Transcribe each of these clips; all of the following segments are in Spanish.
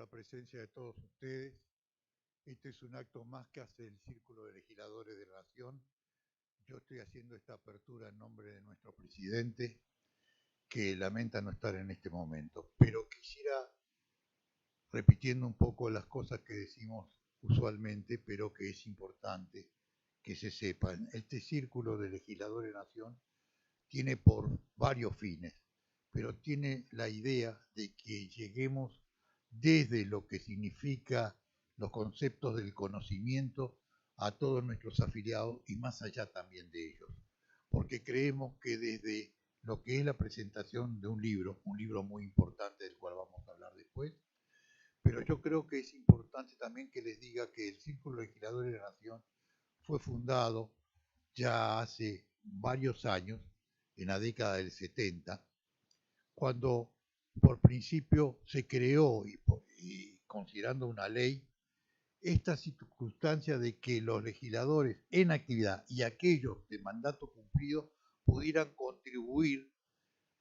la presencia de todos ustedes. Este es un acto más que hace el Círculo de Legisladores de la Nación. Yo estoy haciendo esta apertura en nombre de nuestro presidente, que lamenta no estar en este momento. Pero quisiera, repitiendo un poco las cosas que decimos usualmente, pero que es importante que se sepan. Este Círculo de Legisladores de la Nación tiene por varios fines, pero tiene la idea de que lleguemos desde lo que significa los conceptos del conocimiento a todos nuestros afiliados y más allá también de ellos, porque creemos que desde lo que es la presentación de un libro muy importante del cual vamos a hablar después, pero yo creo que es importante también que les diga que el Círculo de Legisladores de la Nación fue fundado ya hace varios años, en la década del 70, cuando por principio se creó y considerando una ley, esta circunstancia de que los legisladores en actividad y aquellos de mandato cumplido pudieran contribuir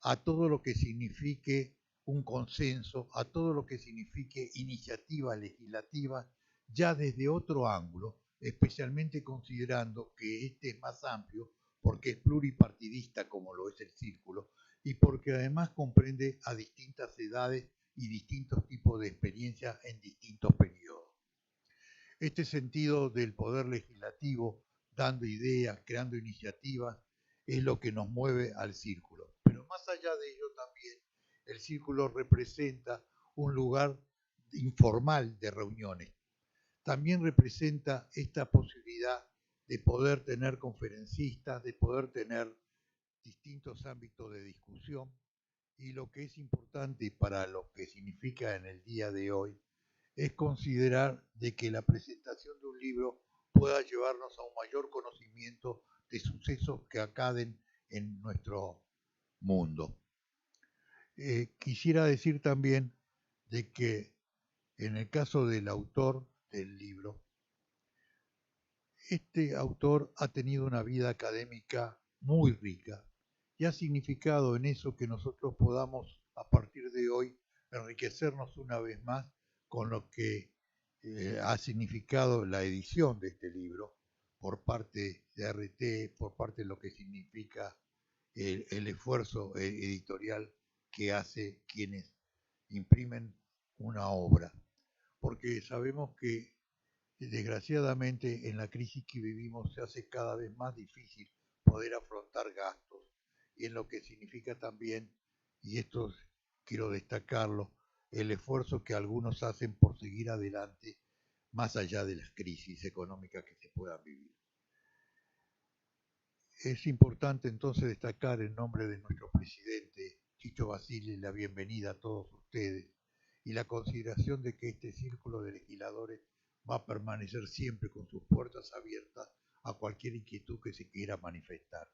a todo lo que signifique un consenso, a todo lo que signifique iniciativa legislativa, ya desde otro ángulo, especialmente considerando que este es más amplio porque es pluripartidista como lo es el círculo y porque además comprende a distintas edades y distintos tipos de experiencia en distintos periodos. Este sentido del poder legislativo, dando ideas, creando iniciativas, es lo que nos mueve al círculo. Pero más allá de ello también, el círculo representa un lugar informal de reuniones. También representa esta posibilidad de poder tener conferencistas, de poder tener distintos ámbitos de discusión y lo que es importante para lo que significa en el día de hoy es considerar de que la presentación de un libro pueda llevarnos a un mayor conocimiento de sucesos que acaden en nuestro mundo. Quisiera decir también de que en el caso del autor del libro, este autor ha tenido una vida académica muy rica y ha significado en eso que nosotros podamos a partir de hoy enriquecernos una vez más con lo que ha significado la edición de este libro por parte de RT, por parte de lo que significa el esfuerzo editorial que hace quienes imprimen una obra. Porque sabemos que desgraciadamente en la crisis que vivimos se hace cada vez más difícil poder afrontar gastos y en lo que significa también, y esto quiero destacarlo, el esfuerzo que algunos hacen por seguir adelante más allá de las crisis económicas que se puedan vivir. Es importante entonces destacar en nombre de nuestro presidente Chicho Basile la bienvenida a todos ustedes y la consideración de que este círculo de legisladores va a permanecer siempre con sus puertas abiertas a cualquier inquietud que se quiera manifestar.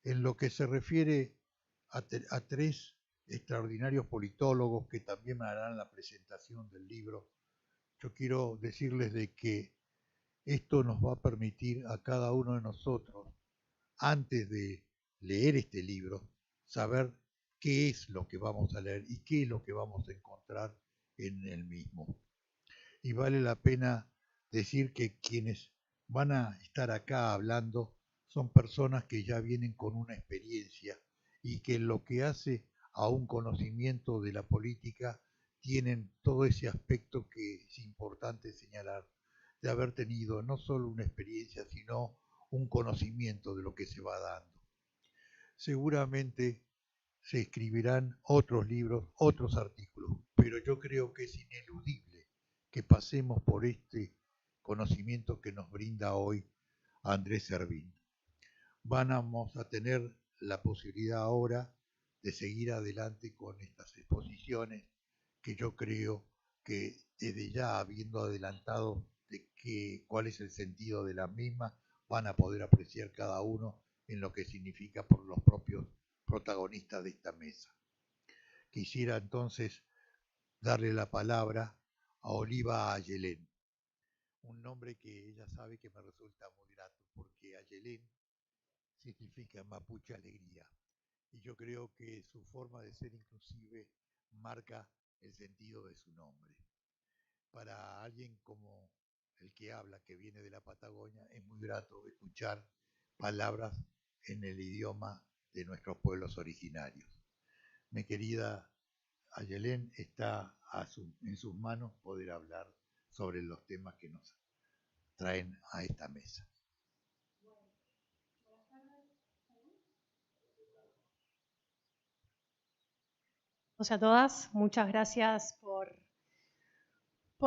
En lo que se refiere a tres extraordinarios politólogos que también harán la presentación del libro, yo quiero decirles de que esto nos va a permitir a cada uno de nosotros, antes de leer este libro, saber qué es lo que vamos a leer y qué es lo que vamos a encontrar en el mismo. Y vale la pena decir que quienes van a estar acá hablando son personas que ya vienen con una experiencia y que lo que hace a un conocimiento de la política tienen todo ese aspecto que es importante señalar, de haber tenido no solo una experiencia, sino un conocimiento de lo que se va dando. Seguramente se escribirán otros libros, otros artículos, pero yo creo que es ineludible que pasemos por este conocimiento que nos brinda hoy Andrés Servín. Vamos a tener la posibilidad ahora de seguir adelante con estas exposiciones que yo creo que desde ya habiendo adelantado de cuál es el sentido de la misma, van a poder apreciar cada uno en lo que significa por los propios protagonistas de esta mesa. Quisiera entonces darle la palabra a Oliva Ayelén, un nombre que ella sabe que me resulta muy grato, porque Ayelén significa mapuche alegría, y yo creo que su forma de ser inclusive marca el sentido de su nombre. Para alguien como el que habla, que viene de la Patagonia, es muy grato escuchar palabras en el idioma de nuestros pueblos originarios. Mi querida Ayelén, está en sus manos poder hablar sobre los temas que nos traen a esta mesa. A todas, muchas gracias por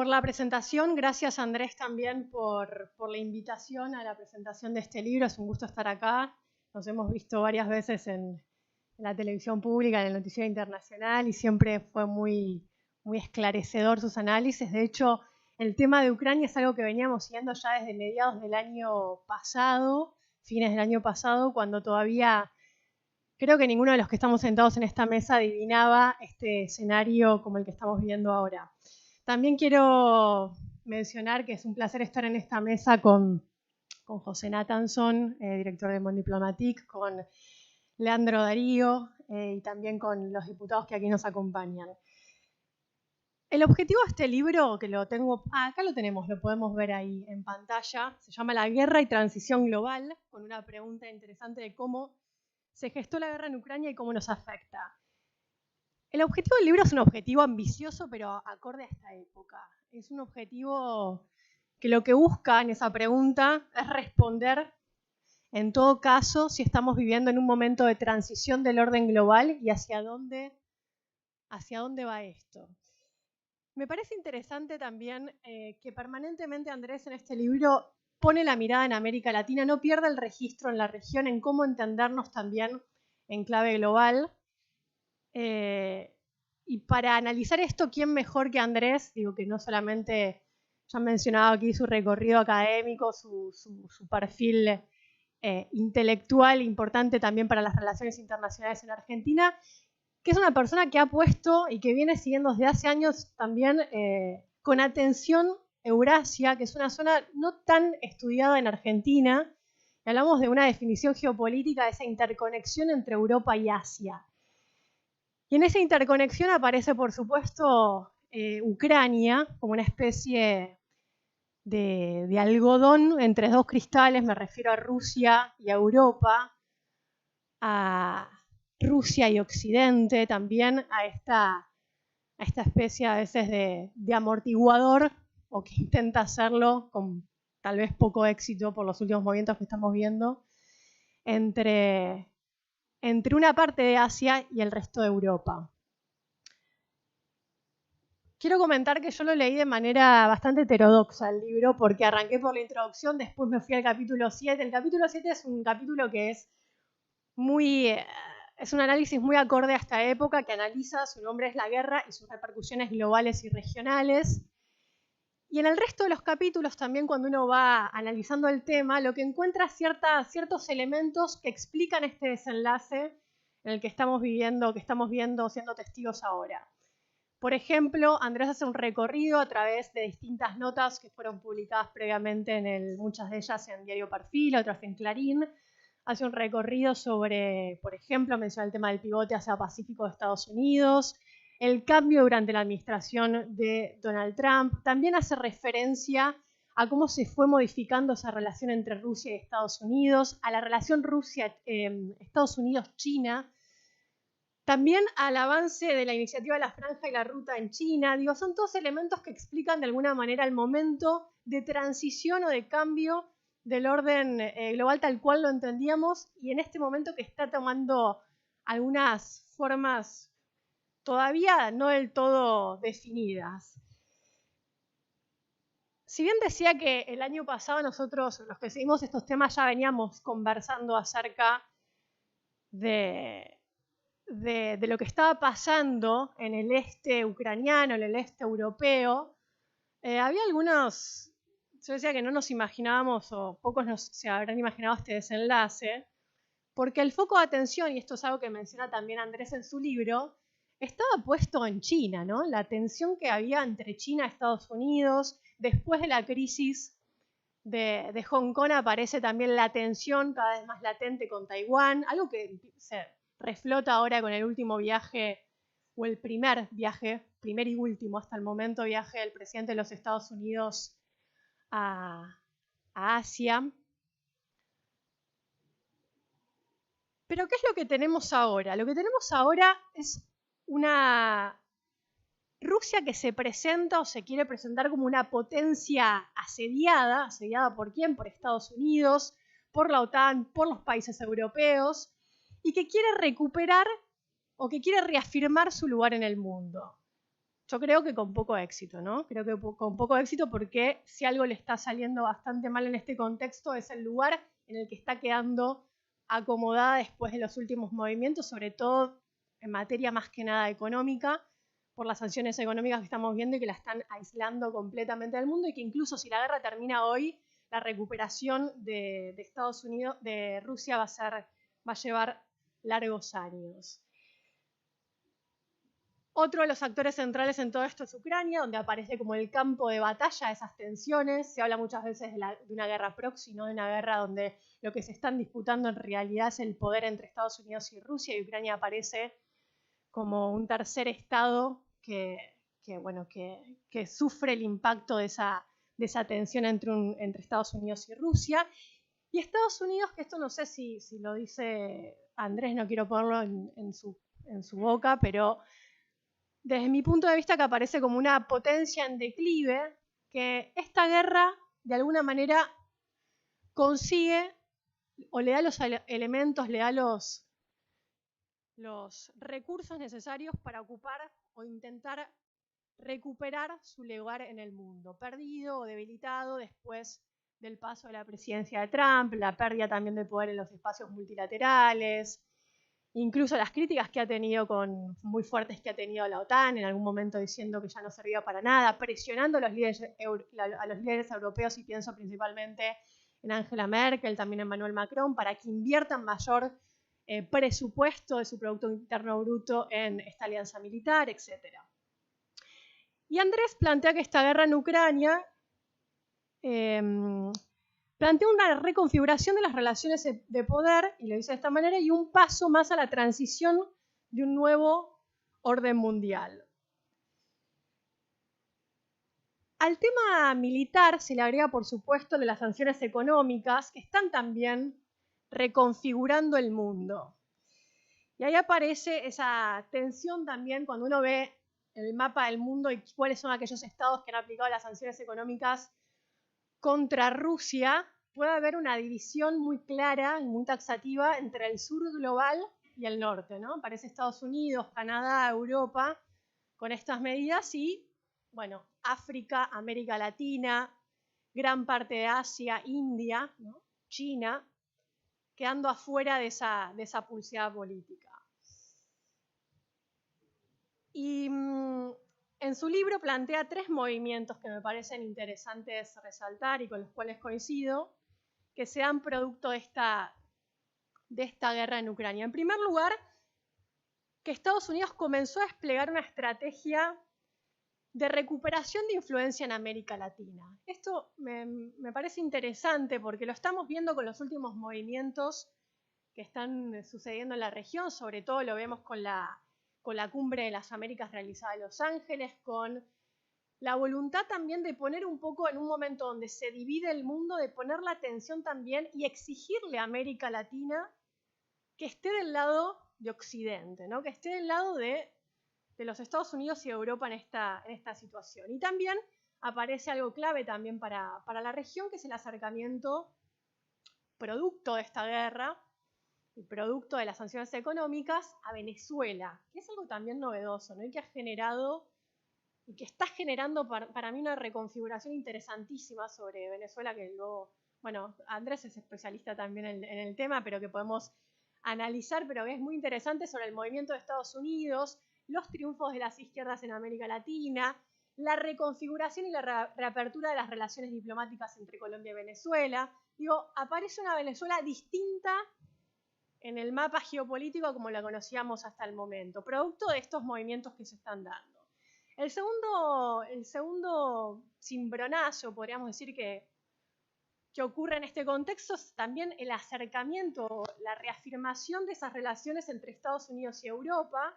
la presentación. Gracias, Andrés, también por la invitación a la presentación de este libro. Es un gusto estar acá. Nos hemos visto varias veces en la televisión pública, en el noticiero internacional, y siempre fue muy esclarecedor sus análisis. De hecho, el tema de Ucrania es algo que veníamos siguiendo ya desde mediados del año pasado, fines del año pasado, cuando todavía creo que ninguno de los que estamos sentados en esta mesa adivinaba este escenario como el que estamos viviendo ahora. También quiero mencionar que es un placer estar en esta mesa con José Nathanson, director de Monde Diplomatique, con Leandro Darío y también con los diputados que aquí nos acompañan. El objetivo de este libro, que lo tengo, acá lo tenemos, lo podemos ver ahí en pantalla, se llama La guerra y transición global, con una pregunta interesante de cómo se gestó la guerra en Ucrania y cómo nos afecta. El objetivo del libro es un objetivo ambicioso, pero acorde a esta época. Es un objetivo que lo que busca en esa pregunta es responder, en todo caso, si estamos viviendo en un momento de transición del orden global y hacia dónde va esto. Me parece interesante también que permanentemente Andrés en este libro pone la mirada en América Latina, no pierde el registro en la región, en cómo entendernos también en clave global. Y para analizar esto, ¿quién mejor que Andrés? Digo que no solamente, ya han mencionado aquí su recorrido académico, su perfil intelectual importante también para las relaciones internacionales en Argentina, que es una persona que ha puesto y que viene siguiendo desde hace años también con atención Eurasia, que es una zona no tan estudiada en Argentina. Y hablamos de una definición geopolítica de esa interconexión entre Europa y Asia. Y en esa interconexión aparece, por supuesto, Ucrania como una especie de algodón entre dos cristales, me refiero a Rusia y a Europa, a Rusia y Occidente, también a esta especie a veces de amortiguador, o que intenta hacerlo con tal vez poco éxito por los últimos movimientos que estamos viendo, entre una parte de Asia y el resto de Europa. Quiero comentar que yo lo leí de manera bastante heterodoxa el libro, porque arranqué por la introducción, después me fui al capítulo 7. El capítulo 7 es un capítulo que es un análisis muy acorde a esta época, que analiza, su nombre es La guerra y sus repercusiones globales y regionales. Y en el resto de los capítulos también, cuando uno va analizando el tema, lo que encuentra ciertos elementos que explican este desenlace en el que estamos viviendo, que estamos viendo, siendo testigos ahora. Por ejemplo, Andrés hace un recorrido a través de distintas notas que fueron publicadas previamente, muchas de ellas en Diario Perfil, otras en Clarín. Hace un recorrido sobre, por ejemplo, menciona el tema del pivote hacia Pacífico de Estados Unidos, el cambio durante la administración de Donald Trump. También hace referencia a cómo se fue modificando esa relación entre Rusia y Estados Unidos, a la relación Rusia-Estados Unidos-China, también al avance de la iniciativa de la Franja y la Ruta en China. Digo, son todos elementos que explican de alguna manera el momento de transición o de cambio del orden global tal cual lo entendíamos, y en este momento que está tomando algunas formas todavía no del todo definidas. Si bien decía que el año pasado nosotros, los que seguimos estos temas, ya veníamos conversando acerca de lo que estaba pasando en el este ucraniano, en el este europeo, había algunos, yo decía que no nos imaginábamos, o pocos se habrán imaginado este desenlace, porque el foco de atención, y esto es algo que menciona también Andrés en su libro, estaba puesto en China, ¿no? La tensión que había entre China y Estados Unidos. Después de la crisis de Hong Kong aparece también la tensión cada vez más latente con Taiwán, algo que se reflota ahora con el último viaje o el primer viaje, primer y último hasta el momento viaje del presidente de los Estados Unidos a Asia. Pero ¿qué es lo que tenemos ahora? Lo que tenemos ahora es una Rusia que se presenta o se quiere presentar como una potencia asediada. ¿Asediada por quién? Por Estados Unidos, por la OTAN, por los países europeos, y que quiere recuperar o que quiere reafirmar su lugar en el mundo. Yo creo que con poco éxito, ¿no? Creo que con poco éxito, porque si algo le está saliendo bastante mal en este contexto es el lugar en el que está quedando acomodada después de los últimos movimientos, sobre todo en materia más que nada económica, por las sanciones económicas que estamos viendo y que la están aislando completamente del mundo, y que incluso si la guerra termina hoy, la recuperación de Estados Unidos, de Rusia, va a llevar largos años. Otro de los actores centrales en todo esto es Ucrania, donde aparece como el campo de batalla de esas tensiones. Se habla muchas veces de una guerra proxy, ¿no? De una guerra donde lo que se están disputando en realidad es el poder entre Estados Unidos y Rusia, y Ucrania aparece como un tercer estado que sufre el impacto de esa tensión entre Estados Unidos y Rusia. Y Estados Unidos, que esto no sé si lo dice Andrés, no quiero ponerlo en su boca, pero desde mi punto de vista que aparece como una potencia en declive, que esta guerra de alguna manera consigue o le da los elementos, le da los recursos necesarios para ocupar o intentar recuperar su lugar en el mundo, perdido o debilitado después del paso de la presidencia de Trump, la pérdida también de poder en los espacios multilaterales, incluso las críticas que ha tenido muy fuertes que ha tenido la OTAN, en algún momento diciendo que ya no servía para nada, presionando a los líderes europeos, y pienso principalmente en Angela Merkel, también en Emmanuel Macron, para que inviertan mayor presupuesto de su Producto Interno Bruto en esta alianza militar, etc. Y Andrés plantea que esta guerra en Ucrania plantea una reconfiguración de las relaciones de poder, y lo dice de esta manera, y un paso más a la transición de un nuevo orden mundial. Al tema militar se le agrega, por supuesto, de las sanciones económicas, que están también reconfigurando el mundo. Y ahí aparece esa tensión también cuando uno ve el mapa del mundo y cuáles son aquellos estados que han aplicado las sanciones económicas contra Rusia. Puede haber una división muy clara y muy taxativa entre el sur global y el norte, ¿no? Aparece Estados Unidos, Canadá, Europa con estas medidas, y, bueno, África, América Latina, gran parte de Asia, India, ¿no? China, quedando afuera de esa pulseada política. Y en su libro plantea 3 movimientos que me parecen interesantes resaltar y con los cuales coincido, que sean producto de esta guerra en Ucrania. En primer lugar, que Estados Unidos comenzó a desplegar una estrategia de recuperación de influencia en América Latina. Esto me parece interesante porque lo estamos viendo con los últimos movimientos que están sucediendo en la región, sobre todo lo vemos con la Cumbre de las Américas realizada en Los Ángeles, con la voluntad también de poner un poco, en un momento donde se divide el mundo, de poner la atención también y exigirle a América Latina que esté del lado de Occidente, ¿no? Que esté del lado de los Estados Unidos y Europa en esta situación. Y también aparece algo clave también para la región, que es el acercamiento producto de esta guerra y producto de las sanciones económicas a Venezuela, que es algo también novedoso, ¿no? Y que ha generado y que está generando para mí una reconfiguración interesantísima sobre Venezuela, que luego, bueno, Andrés es especialista también en el tema, pero que podemos analizar, pero que es muy interesante, sobre el movimiento de Estados Unidos, los triunfos de las izquierdas en América Latina, la reconfiguración y la reapertura de las relaciones diplomáticas entre Colombia y Venezuela. Digo, aparece una Venezuela distinta en el mapa geopolítico como la conocíamos hasta el momento, producto de estos movimientos que se están dando. El segundo cimbronazo, podríamos decir, que ocurre en este contexto es también el acercamiento, la reafirmación de esas relaciones entre Estados Unidos y Europa,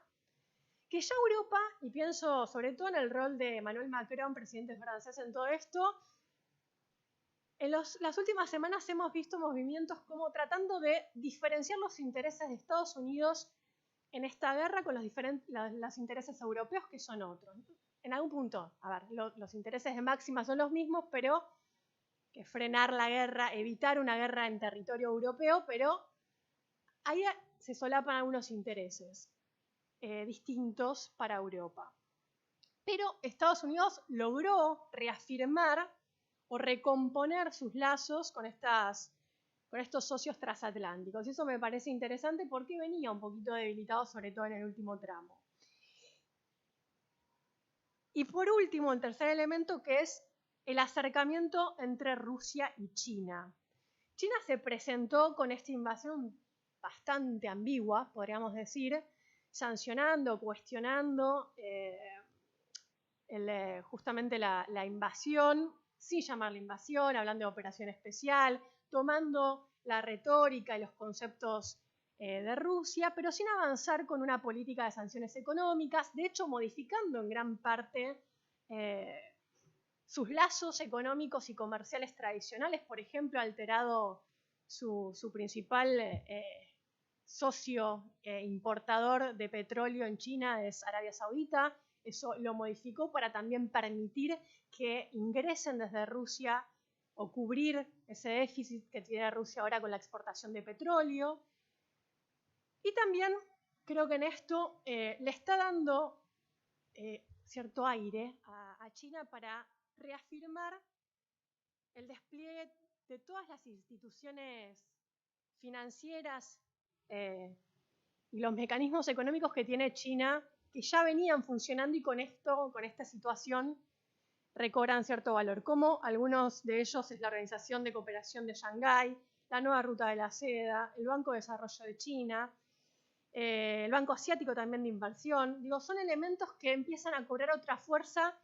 que ya Europa, y pienso sobre todo en el rol de Emmanuel Macron, presidente francés en todo esto, en las últimas semanas hemos visto movimientos como tratando de diferenciar los intereses de Estados Unidos en esta guerra con los intereses europeos, que son otros. En algún punto, a ver, los intereses de Máxima son los mismos, pero que frenar la guerra, evitar una guerra en territorio europeo, pero ahí se solapan algunos intereses distintos para Europa. Pero Estados Unidos logró reafirmar o recomponer sus lazos con estos socios transatlánticos. Y eso me parece interesante porque venía un poquito debilitado, sobre todo en el último tramo. Y por último, el tercer elemento, que es el acercamiento entre Rusia y China. China se presentó con esta invasión bastante ambigua, podríamos decir, sancionando, cuestionando justamente la invasión, sin llamarla invasión, hablando de operación especial, tomando la retórica y los conceptos de Rusia, pero sin avanzar con una política de sanciones económicas, de hecho modificando en gran parte sus lazos económicos y comerciales tradicionales, por ejemplo, alterado su principal socio importador de petróleo en China, es Arabia Saudita. Eso lo modificó para también permitir que ingresen desde Rusia o cubrir ese déficit que tiene Rusia ahora con la exportación de petróleo. Y también creo que en esto le está dando cierto aire a China para reafirmar el despliegue de todas las instituciones financieras y los mecanismos económicos que tiene China, que ya venían funcionando y con esta situación recobran cierto valor, como algunos de ellos es la Organización de Cooperación de Shanghái, la Nueva Ruta de la Seda, el Banco de Desarrollo de China, el Banco Asiático también de Inversión. Digo, son elementos que empiezan a cobrar otra fuerza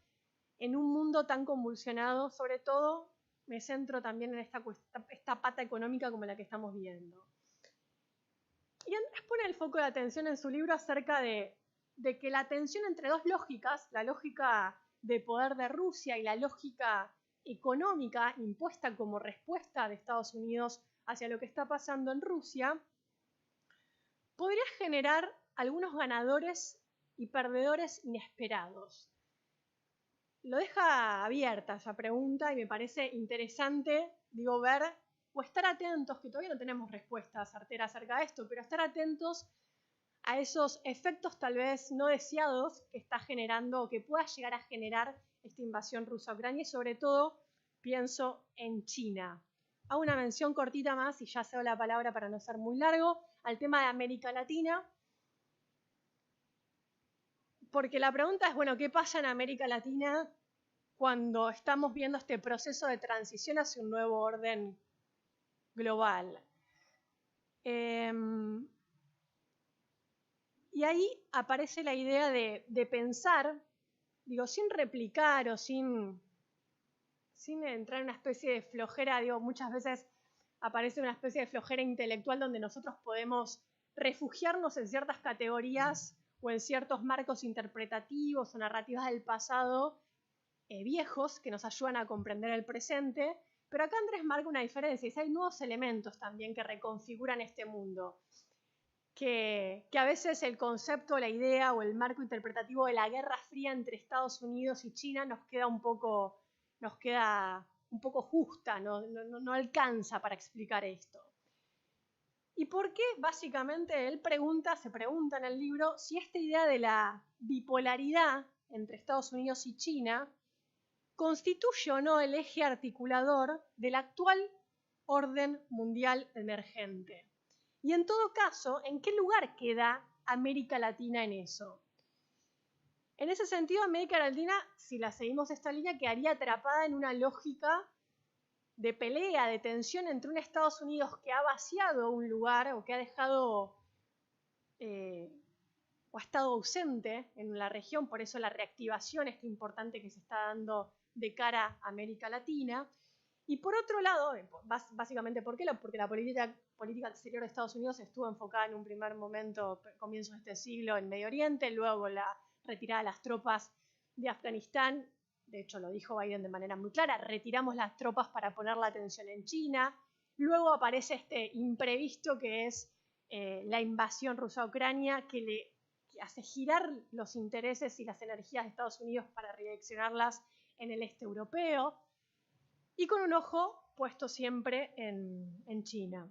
en un mundo tan convulsionado, sobre todo me centro también en esta pata económica como la que estamos viendo. Y Andrés pone el foco de atención en su libro acerca de que la tensión entre dos lógicas, la lógica de poder de Rusia y la lógica económica impuesta como respuesta de Estados Unidos hacia lo que está pasando en Rusia, podría generar algunos ganadores y perdedores inesperados. Lo deja abierta esa pregunta y me parece interesante, ver o estar atentos, que todavía no tenemos respuesta certera acerca de esto, pero estar atentos a esos efectos tal vez no deseados que está generando o que pueda llegar a generar esta invasión rusa a Ucrania y sobre todo pienso en China. Hago una mención cortita más y ya cedo la palabra para no ser muy largo al tema de América Latina, porque la pregunta es, bueno, ¿qué pasa en América Latina cuando estamos viendo este proceso de transición hacia un nuevo orden global? Y ahí aparece la idea de pensar, sin replicar o sin entrar en una especie de flojera, muchas veces aparece una especie de flojera intelectual donde nosotros podemos refugiarnos en ciertas categorías o en ciertos marcos interpretativos o narrativas del pasado viejos que nos ayudan a comprender el presente, pero acá Andrés marca una diferencia, y hay nuevos elementos también que reconfiguran este mundo, que a veces el concepto, la idea o el marco interpretativo de la Guerra Fría entre Estados Unidos y China nos queda un poco justa, no alcanza para explicar esto. ¿Y por qué? Básicamente se pregunta en el libro si esta idea de la bipolaridad entre Estados Unidos y China constituye o no el eje articulador del actual orden mundial emergente. Y en todo caso, ¿en qué lugar queda América Latina en eso? En ese sentido, América Latina, si la seguimos esta línea, quedaría atrapada en una lógica de pelea, de tensión entre un Estados Unidos que ha vaciado un lugar o que ha dejado o ha estado ausente en la región, por eso la reactivación es importante que se está dando de cara a América Latina, Y por otro lado, básicamente, ¿por qué? Porque la política exterior de Estados Unidos estuvo enfocada en un primer momento, comienzo de este siglo, en Medio Oriente, luego la retirada de las tropas de Afganistán. De hecho, lo dijo Biden de manera muy clara, retiramos las tropas para poner la atención en China. Luego aparece este imprevisto que es la invasión rusa a Ucrania, que hace girar los intereses y las energías de Estados Unidos para redireccionarlas en el este europeo, y con un ojo puesto siempre en China.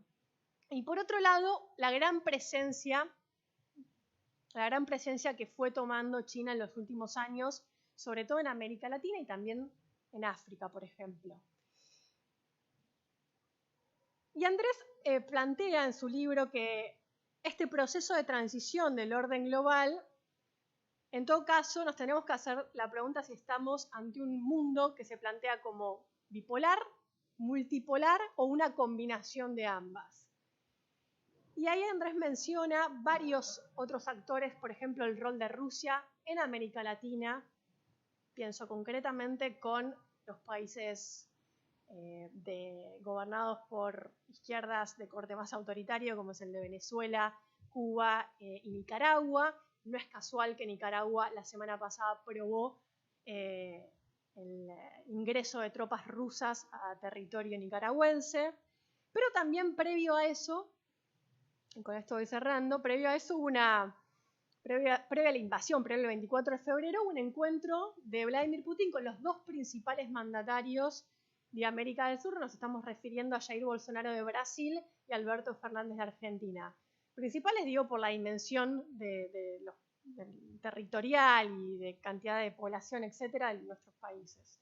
Y por otro lado, la gran presencia que fue tomando China en los últimos años, sobre todo en América Latina y también en África, por ejemplo. Y Andrés plantea en su libro que este proceso de transición del orden global, en todo caso, nos tenemos que hacer la pregunta si estamos ante un mundo que se plantea como bipolar, multipolar o una combinación de ambas. Y ahí Andrés menciona varios otros actores, por ejemplo, el rol de Rusia en América Latina. Pienso concretamente con los países gobernados por izquierdas de corte más autoritario, como es el de Venezuela, Cuba y Nicaragua. No es casual que Nicaragua la semana pasada aprobó el ingreso de tropas rusas a territorio nicaragüense, pero también previo a eso, y con esto voy cerrando, previo a eso hubo previa a la invasión, previo al 24 de febrero, hubo un encuentro de Vladimir Putin con los dos principales mandatarios de América del Sur. Nos estamos refiriendo a Jair Bolsonaro de Brasil y Alberto Fernández de Argentina. Principales, digo, por la dimensión territorial y de cantidad de población, etcétera, de nuestros países.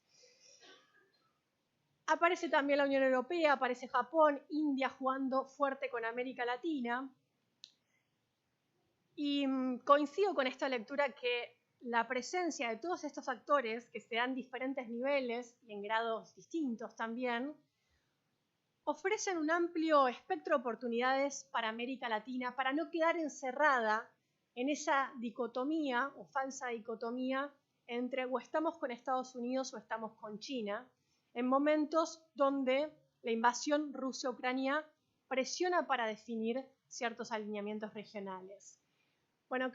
Aparece también la Unión Europea, aparece Japón, India jugando fuerte con América Latina. Y coincido con esta lectura que la presencia de todos estos actores, que se dan en diferentes niveles y en grados distintos también, ofrecen un amplio espectro de oportunidades para América Latina, para no quedar encerrada en esa dicotomía o falsa dicotomía entre o estamos con Estados Unidos o estamos con China, en momentos donde la invasión Rusia-Ucrania presiona para definir ciertos alineamientos regionales. Bueno,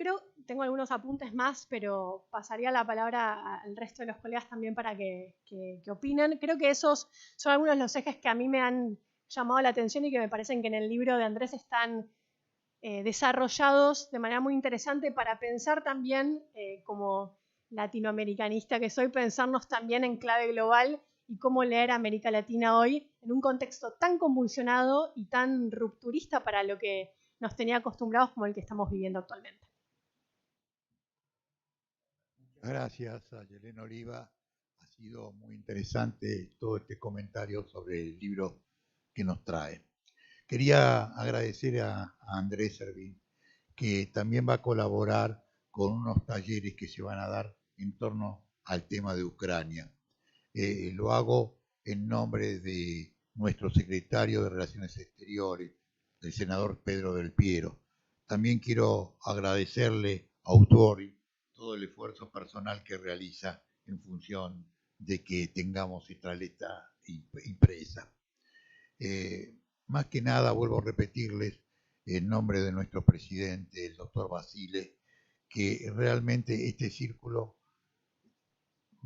tengo algunos apuntes más, pero pasaría la palabra al resto de los colegas también para que opinen. Creo que esos son algunos de los ejes que a mí me han llamado la atención y que me parecen que en el libro de Andrés están desarrollados de manera muy interesante para pensar también, como latinoamericanista que soy, pensarnos también en clave global y cómo leer a América Latina hoy en un contexto tan convulsionado y tan rupturista para lo que nos tenía acostumbrados como el que estamos viviendo actualmente. Gracias a Yelena Oliva. Ha sido muy interesante todo este comentario sobre el libro que nos trae. Quería agradecer a Andrés Servín, que también va a colaborar con unos talleres que se van a dar en torno al tema de Ucrania. Lo hago en nombre de nuestro secretario de Relaciones Exteriores, el senador Pedro del Piero. También quiero agradecerle a Autori todo el esfuerzo personal que realiza en función de que tengamos esta letra impresa. Más que nada, vuelvo a repetirles, en nombre de nuestro presidente, el doctor Basile, que realmente este círculo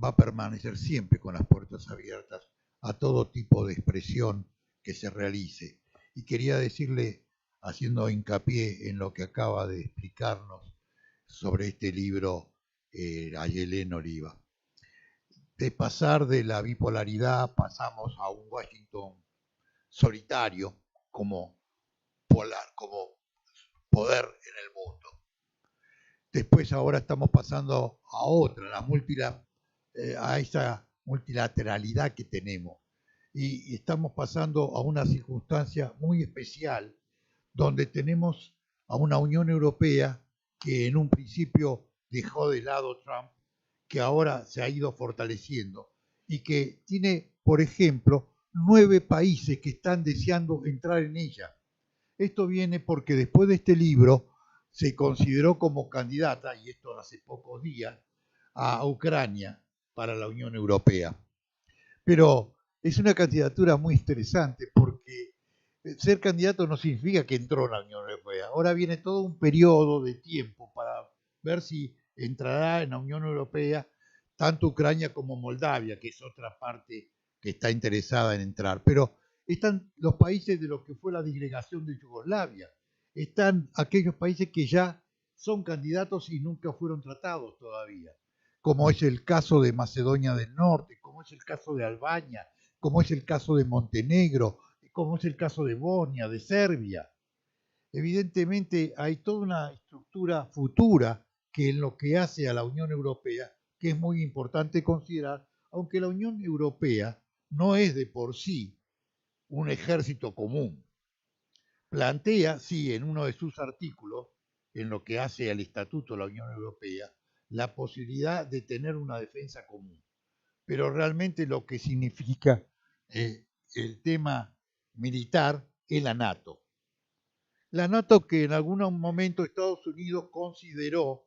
va a permanecer siempre con las puertas abiertas a todo tipo de expresión que se realice. Y quería decirle, haciendo hincapié en lo que acaba de explicarnos sobre este libro, a Yelena Oliva. De pasar de la bipolaridad pasamos a un Washington solitario como poder en el mundo. Después ahora estamos pasando a otra, a esa multilateralidad que tenemos. Y estamos pasando a una circunstancia muy especial donde tenemos a una Unión Europea que en un principio dejó de lado Trump, que ahora se ha ido fortaleciendo y que tiene, por ejemplo, 9 países que están deseando entrar en ella. Esto viene porque después de este libro se consideró como candidata, y esto hace pocos días, a Ucrania para la Unión Europea. Pero Es una candidatura muy interesante porque ser candidato no significa que entró en la Unión Europea. Ahora viene todo un periodo de tiempo para ver si entrará en la Unión Europea tanto Ucrania como Moldavia, que es otra parte que está interesada en entrar. Pero están los países de lo que fue la disgregación de Yugoslavia. Están aquellos países que ya son candidatos y nunca fueron tratados todavía, como es el caso de Macedonia del Norte, como es el caso de Albania, como es el caso de Montenegro, como es el caso de Bosnia, de Serbia. Evidentemente hay toda una estructura futura que en lo que hace a la Unión Europea, que es muy importante considerar, aunque la Unión Europea no es de por sí un ejército común. Plantea, sí, en uno de sus artículos, en lo que hace al Estatuto de la Unión Europea, la posibilidad de tener una defensa común. Pero realmente lo que significa el tema militar es la NATO. La NATO que en algún momento Estados Unidos consideró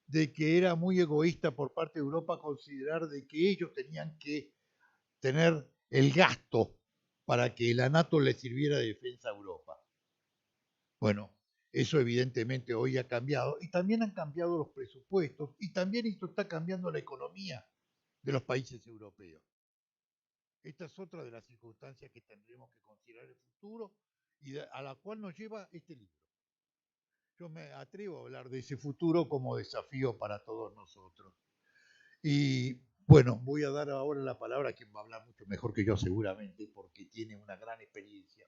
de que era muy egoísta por parte de Europa considerar de que ellos tenían que tener el gasto para que la NATO le sirviera de defensa a Europa. Bueno, eso evidentemente hoy ha cambiado y también han cambiado los presupuestos y también esto está cambiando la economía de los países europeos. Esta es otra de las circunstancias que tendremos que considerar en el futuro y a la cual nos lleva este libro. Yo me atrevo a hablar de ese futuro como desafío para todos nosotros. Y bueno, voy a dar ahora la palabra a quien va a hablar mucho mejor que yo seguramente, porque tiene una gran experiencia.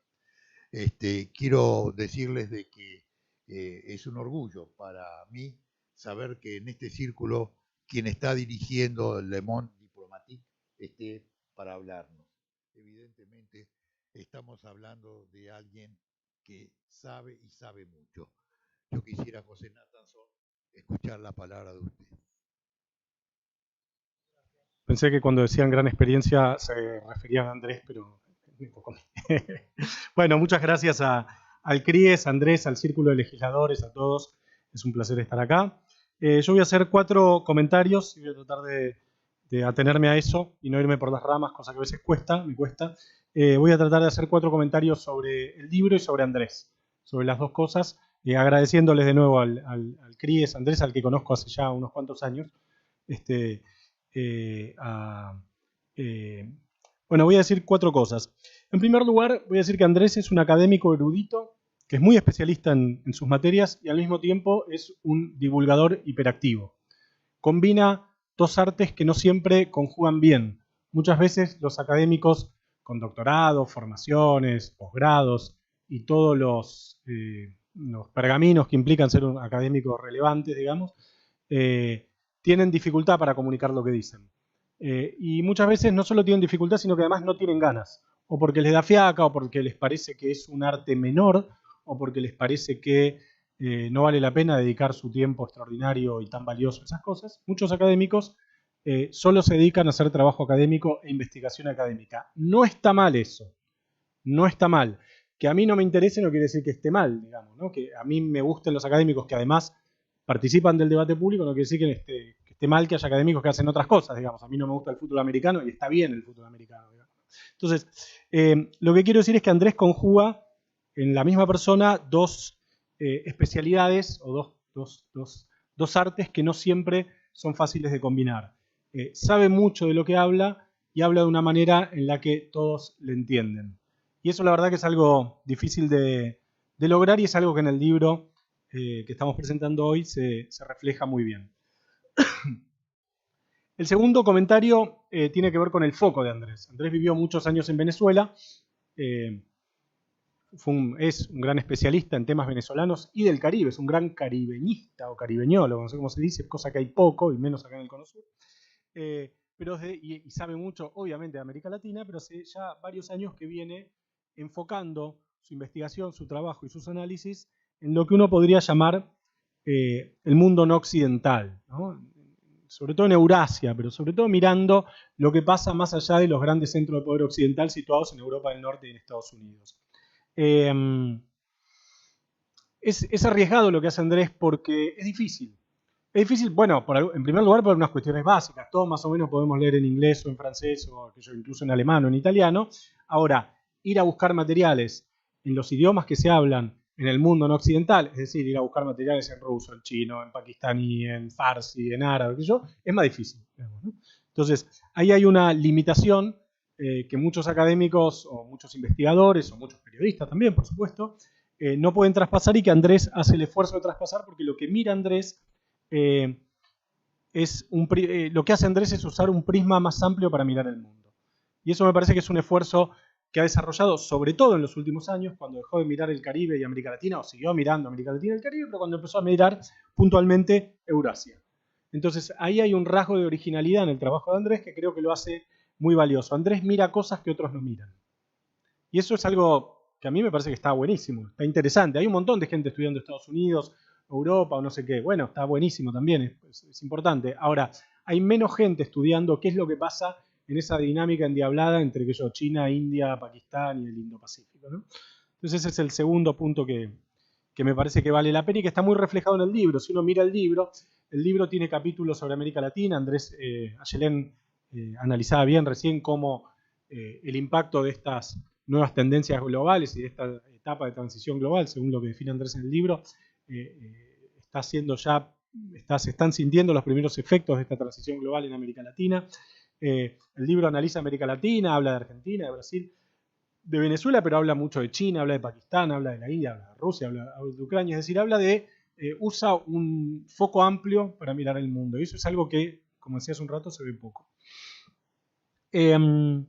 Quiero decirles de que es un orgullo para mí saber que en este círculo quien está dirigiendo el Le Monde Diplomatique esté para hablarnos. Evidentemente estamos hablando de alguien que sabe y sabe mucho. Yo quisiera, José Nathanson, escuchar la palabra de usted. Pensé que cuando decían gran experiencia se referían a Andrés, pero un poco. Bueno, muchas gracias al CRIES, a Andrés, al Círculo de Legisladores, a todos. Es un placer estar acá. Yo voy a hacer 4 comentarios y voy a tratar de atenerme a eso y no irme por las ramas, cosa que a veces me cuesta. Voy a tratar de hacer 4 comentarios sobre el libro y sobre Andrés, sobre las dos cosas, agradeciéndoles de nuevo al CRIES, Andrés, al que conozco hace ya unos cuantos años. Bueno, voy a decir 4 cosas. En primer lugar, voy a decir que Andrés es un académico erudito que es muy especialista en sus materias y al mismo tiempo es un divulgador hiperactivo. Combina 2 artes que no siempre conjugan bien. Muchas veces los académicos con doctorado, formaciones, posgrados y todos los pergaminos que implican ser un académico relevante, digamos, tienen dificultad para comunicar lo que dicen. Y muchas veces no solo tienen dificultad, sino que además no tienen ganas. O porque les da fiaca, o porque les parece que es un arte menor, o porque les parece que no vale la pena dedicar su tiempo extraordinario y tan valioso a esas cosas. Muchos académicos solo se dedican a hacer trabajo académico e investigación académica. No está mal eso. No está mal. Que a mí no me interese no quiere decir que esté mal, digamos, ¿no? Que a mí me gusten los académicos que además participan del debate público, no quiere decir que esté mal que haya académicos que hacen otras cosas, digamos. A mí no me gusta el fútbol americano y está bien el fútbol americano, digamos. Entonces, lo que quiero decir es que Andrés conjuga en la misma persona 2 especialidades o dos artes que no siempre son fáciles de combinar. Sabe mucho de lo que habla y habla de una manera en la que todos le entienden. Y eso la verdad que es algo difícil de lograr y es algo que en el libro que estamos presentando hoy se refleja muy bien. El segundo comentario tiene que ver con el foco de Andrés. Andrés vivió muchos años en Venezuela, es un gran especialista en temas venezolanos y del Caribe, es un gran caribeñista o caribeñólogo, no sé cómo se dice, cosa que hay poco y menos acá en el Cono Sur. Y sabe mucho, obviamente, de América Latina, pero hace ya varios años que viene enfocando su investigación, su trabajo y sus análisis en lo que uno podría llamar el mundo no occidental, ¿no? Sobre todo en Eurasia, pero sobre todo mirando lo que pasa más allá de los grandes centros de poder occidental situados en Europa del Norte y en Estados Unidos. Es arriesgado lo que hace Andrés porque es difícil. Es difícil, bueno, en primer lugar por unas cuestiones básicas. Todos más o menos podemos leer en inglés o en francés o incluso en alemán o en italiano. Ahora, ir a buscar materiales en los idiomas que se hablan en el mundo no occidental, es decir, ir a buscar materiales en ruso, en chino, en pakistaní, en farsi, en árabe, es más difícil. Digamos, ¿no? Entonces, ahí hay una limitación que muchos académicos o muchos investigadores o muchos periodistas también, por supuesto, no pueden traspasar y que Andrés hace el esfuerzo de traspasar porque lo que mira Andrés lo que hace Andrés es usar un prisma más amplio para mirar el mundo. Y eso me parece que es un esfuerzo que ha desarrollado, sobre todo en los últimos años, cuando dejó de mirar el Caribe y América Latina, o siguió mirando América Latina y el Caribe, pero cuando empezó a mirar puntualmente Eurasia. Entonces, ahí hay un rasgo de originalidad en el trabajo de Andrés que creo que lo hace muy valioso. Andrés mira cosas que otros no miran. Y eso es algo que a mí me parece que está buenísimo, está interesante. Hay un montón de gente estudiando en Estados Unidos, Europa o no sé qué. Bueno, está buenísimo también, es importante. Ahora, hay menos gente estudiando qué es lo que pasa en esa dinámica endiablada entre China, India, Pakistán y el Indo-Pacífico, ¿no? Entonces ese es el segundo punto que me parece que vale la pena y que está muy reflejado en el libro. Si uno mira el libro tiene capítulos sobre América Latina. Andrés Ayelén analizaba bien recién cómo el impacto de estas nuevas tendencias globales y de esta etapa de transición global, según lo que define Andrés en el libro, se están sintiendo los primeros efectos de esta transición global en América Latina. El libro analiza América Latina, habla de Argentina, de Brasil, de Venezuela, pero habla mucho de China, habla de Pakistán, habla de la India, habla de Rusia, habla de Ucrania, es decir, usa un foco amplio para mirar el mundo. Y eso es algo que, como decía hace un rato, se ve poco. El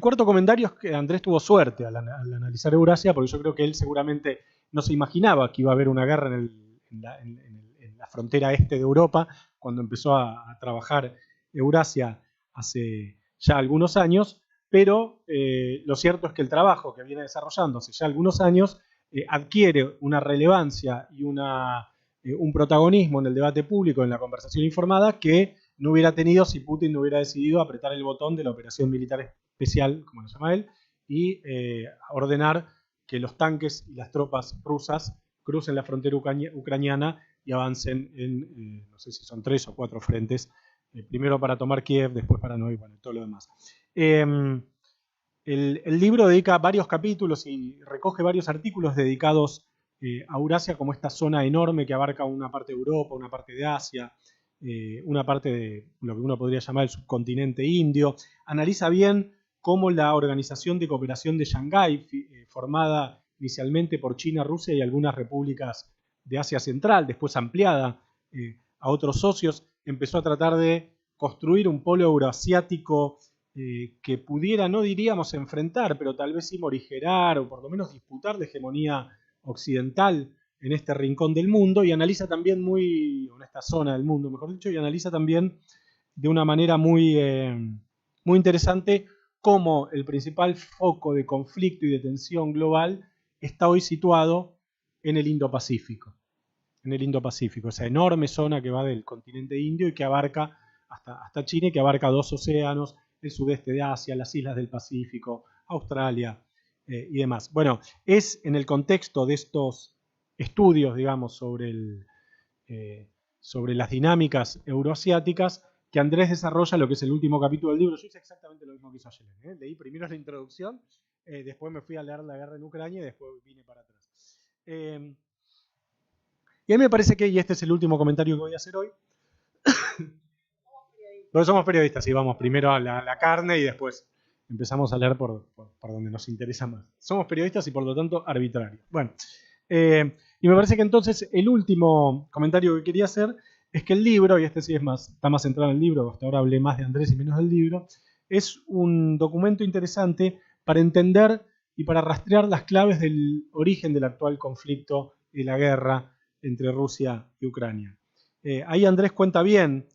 cuarto comentario es que Andrés tuvo suerte al analizar Eurasia, porque yo creo que él seguramente no se imaginaba que iba a haber una guerra en la frontera este de Europa cuando empezó a trabajar Eurasia hace ya algunos años, pero lo cierto es que el trabajo que viene desarrollando hace ya algunos años adquiere una relevancia y un protagonismo en el debate público, en la conversación informada, que no hubiera tenido si Putin no hubiera decidido apretar el botón de la operación militar especial, como lo llama él, y ordenar que los tanques y las tropas rusas crucen la frontera ucraniana y avancen en, no sé si son 3 o 4 frentes, primero para tomar Kiev, después para Novi, bueno, todo lo demás. El libro dedica varios capítulos y recoge varios artículos dedicados a Eurasia como esta zona enorme que abarca una parte de Europa, una parte de Asia, una parte de lo que uno podría llamar el subcontinente indio. Analiza bien cómo la Organización de Cooperación de Shanghái, formada inicialmente por China, Rusia y algunas repúblicas de Asia Central, después ampliada a otros socios, empezó a tratar de construir un polo euroasiático que pudiera, no diríamos enfrentar, pero tal vez sí morigerar o por lo menos disputar la hegemonía occidental en este rincón del mundo, y analiza también en esta zona del mundo, mejor dicho, y analiza también de una manera muy interesante cómo el principal foco de conflicto y de tensión global está hoy situado en el Indo-Pacífico. En el Indo-Pacífico, esa enorme zona que va del continente indio y que abarca hasta China, y que abarca 2 océanos, el sudeste de Asia, las islas del Pacífico, Australia y demás. Bueno, es en el contexto de estos estudios, digamos, sobre las dinámicas euroasiáticas que Andrés desarrolla lo que es el último capítulo del libro. Yo hice exactamente lo mismo que hizo Ayelén. Leí primero la introducción, después me fui a leer la guerra en Ucrania y después vine para atrás. Y a mí me parece que, y este es el último comentario que voy a hacer hoy, pero somos periodistas y vamos primero a la carne y después empezamos a leer por donde nos interesa más. Somos periodistas y por lo tanto arbitrarios. Bueno, y me parece que entonces el último comentario que quería hacer es que el libro, y este sí está más centrado en el libro, hasta ahora hablé más de Andrés y menos del libro, es un documento interesante para entender y para rastrear las claves del origen del actual conflicto y la guerra entre Rusia y Ucrania. Ahí Andrés cuenta bien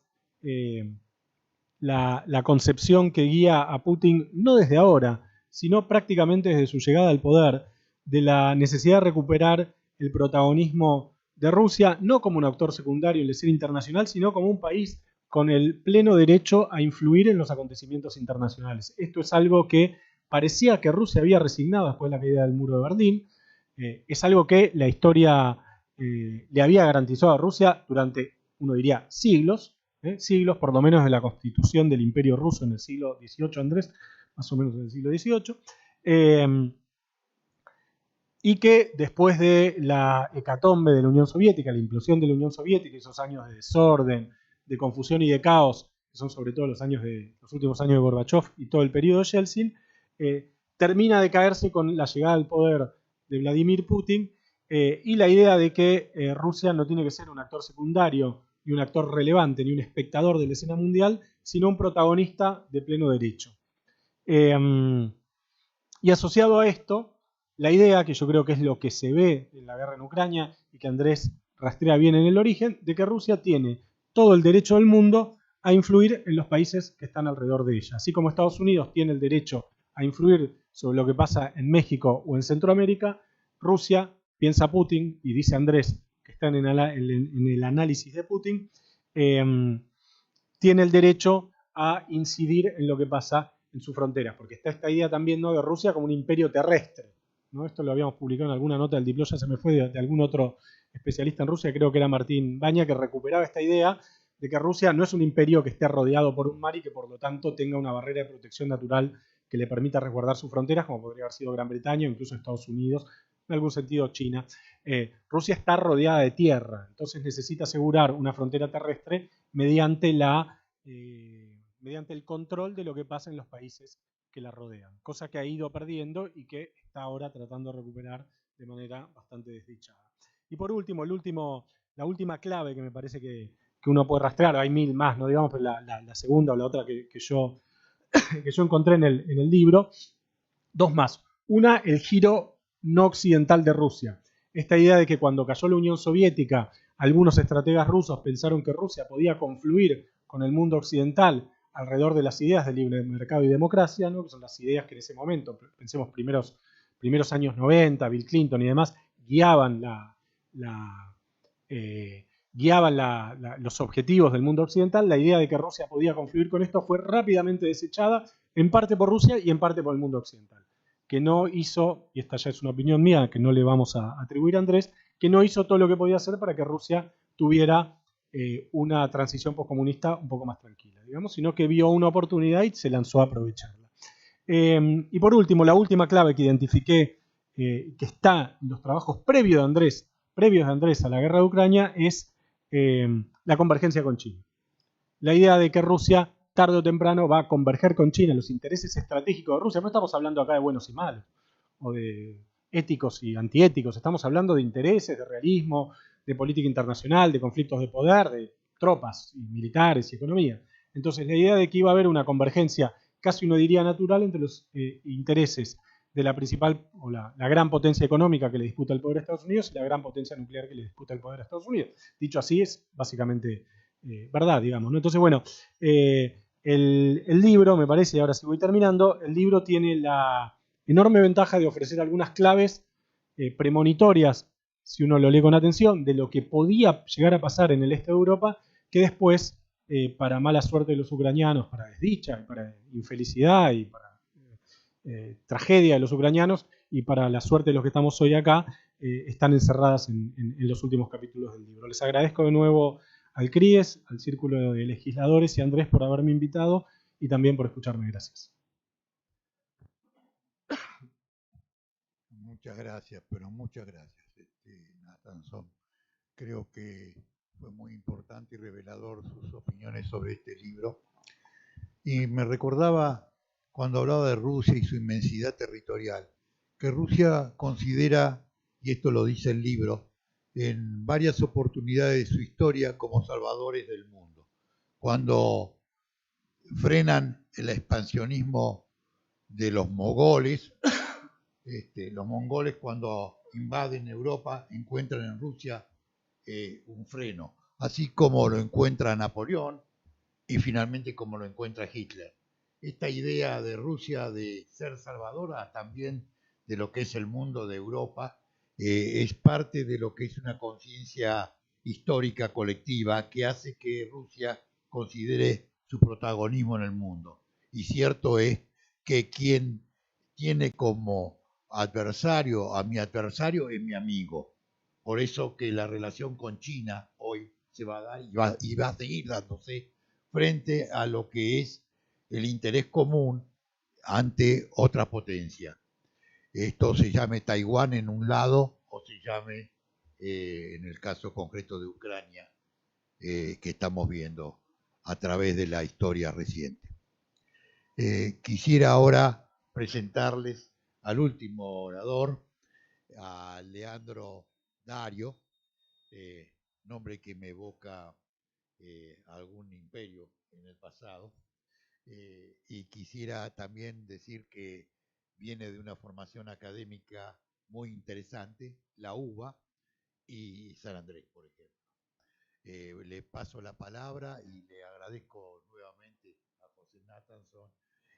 la concepción que guía a Putin, no desde ahora, sino prácticamente desde su llegada al poder, de la necesidad de recuperar el protagonismo de Rusia, no como un actor secundario en la escena internacional, sino como un país con el pleno derecho a influir en los acontecimientos internacionales. Esto es algo que parecía que Rusia había resignado después de la caída del muro de Berlín. Es algo que la historia le había garantizado a Rusia durante uno diría siglos, siglos por lo menos de la constitución del Imperio Ruso en el siglo XVIII, Andrés, más o menos en el siglo XVIII, y que después de la hecatombe de la Unión Soviética, la implosión de la Unión Soviética, esos años de desorden, de confusión y de caos, que son sobre todo los últimos años de Gorbachev y todo el periodo de Yeltsin, termina de caerse con la llegada al poder de Vladimir Putin y la idea de que Rusia no tiene que ser un actor secundario, ni un actor relevante, ni un espectador de la escena mundial, sino un protagonista de pleno derecho. Y asociado a esto, la idea, que yo creo que es lo que se ve en la guerra en Ucrania y que Andrés rastrea bien en el origen, de que Rusia tiene todo el derecho del mundo a influir en los países que están alrededor de ella. Así como Estados Unidos tiene el derecho a influir sobre lo que pasa en México o en Centroamérica, Rusia, piensa Putin, y dice Andrés, que está en el análisis de Putin, tiene el derecho a incidir en lo que pasa en sus fronteras, porque está esta idea también, ¿no?, de Rusia como un imperio terrestre, ¿no? Esto lo habíamos publicado en alguna nota del Diplo, ya se me fue de algún otro especialista en Rusia, creo que era Martín Baña, que recuperaba esta idea de que Rusia no es un imperio que esté rodeado por un mar y que por lo tanto tenga una barrera de protección natural que le permita resguardar sus fronteras, como podría haber sido Gran Bretaña o incluso Estados Unidos, en algún sentido China. Rusia está rodeada de tierra, entonces necesita asegurar una frontera terrestre mediante el control de lo que pasa en los países que la rodean, cosa que ha ido perdiendo y que está ahora tratando de recuperar de manera bastante desdichada. Y por último, la última clave que me parece que uno puede rastrear, hay mil más, no digamos, pero la segunda o la otra que yo encontré en el libro, dos más. Una, el giro no occidental de Rusia. Esta idea de que cuando cayó la Unión Soviética, algunos estrategas rusos pensaron que Rusia podía confluir con el mundo occidental alrededor de las ideas de libre mercado y democracia, ¿no?, que son las ideas que en ese momento, pensemos primeros años 90, Bill Clinton y demás, guiaban los objetivos del mundo occidental. La idea de que Rusia podía confluir con esto fue rápidamente desechada, en parte por Rusia y en parte por el mundo occidental, que no hizo, y esta ya es una opinión mía que no le vamos a atribuir a Andrés, que no hizo todo lo que podía hacer para que Rusia tuviera una transición postcomunista un poco más tranquila, digamos, sino que vio una oportunidad y se lanzó a aprovecharla. Y por último, la última clave que identifiqué, que está en los trabajos previos de Andrés a la guerra de Ucrania, es la convergencia con China. La idea de que Rusia tarde o temprano va a converger con China, los intereses estratégicos de Rusia. No estamos hablando acá de buenos y malos, o de éticos y antiéticos, estamos hablando de intereses, de realismo, de política internacional, de conflictos de poder, de tropas y militares y economía. Entonces la idea de que iba a haber una convergencia, casi uno diría natural, entre los intereses de la principal o la gran potencia económica que le disputa el poder a Estados Unidos y la gran potencia nuclear que le disputa el poder a Estados Unidos. Dicho así, es básicamente verdad, digamos, ¿no? Entonces, bueno, el libro, me parece, y ahora sí voy terminando, el libro tiene la enorme ventaja de ofrecer algunas claves premonitorias, si uno lo lee con atención, de lo que podía llegar a pasar en el este de Europa, que después, para mala suerte de los ucranianos, para desdicha, para infelicidad y para tragedia de los ucranianos y para la suerte de los que estamos hoy acá, están encerradas en los últimos capítulos del libro. Les agradezco de nuevo al CRIES, al Círculo de Legisladores y a Andrés por haberme invitado y también por escucharme. Gracias. Muchas gracias, pero muchas gracias, Nathanson. Creo que fue muy importante y revelador sus opiniones sobre este libro. Y me recordaba, cuando hablaba de Rusia y su inmensidad territorial, que Rusia considera, y esto lo dice el libro, en varias oportunidades de su historia como salvadores del mundo. Cuando frenan el expansionismo de los mogoles, los mongoles cuando invaden Europa encuentran en Rusia un freno, así como lo encuentra Napoleón y finalmente como lo encuentra Hitler. Esta idea de Rusia de ser salvadora también de lo que es el mundo de Europa es parte de lo que es una conciencia histórica colectiva que hace que Rusia considere su protagonismo en el mundo. Y cierto es que quien tiene como adversario a mi adversario es mi amigo. Por eso que la relación con China hoy se va a dar y va a seguir dándose frente a lo que es el interés común ante otra potencia. Esto se llame Taiwán en un lado o se llame, en el caso concreto de Ucrania, que estamos viendo a través de la historia reciente. Quisiera ahora presentarles al último orador, a Leandro Dario, nombre que me evoca algún imperio en el pasado, y quisiera también decir que viene de una formación académica muy interesante, la UBA y San Andrés, por ejemplo. Le paso la palabra y le agradezco nuevamente a José Nathanson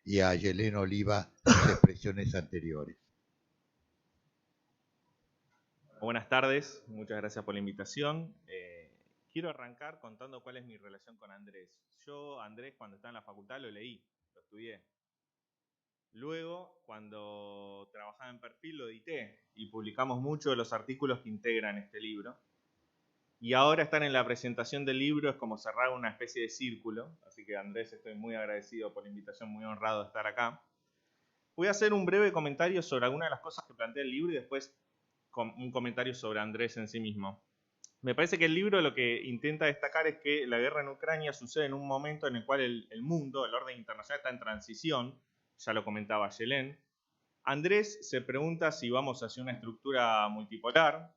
y a Yelena Oliva sus expresiones anteriores. Buenas tardes, muchas gracias por la invitación. Quiero arrancar contando cuál es mi relación con Andrés. Yo, Andrés, cuando estaba en la facultad lo leí, lo estudié. Luego, cuando trabajaba en Perfil, lo edité y publicamos muchos de los artículos que integran este libro. Y ahora estar en la presentación del libro es como cerrar una especie de círculo. Así que, Andrés, estoy muy agradecido por la invitación, muy honrado de estar acá. Voy a hacer un breve comentario sobre algunas de las cosas que plantea el libro y después un comentario sobre Andrés en sí mismo. Me parece que el libro lo que intenta destacar es que la guerra en Ucrania sucede en un momento en el cual el mundo, el orden internacional está en transición, ya lo comentaba Yelén. Andrés se pregunta si vamos hacia una estructura multipolar,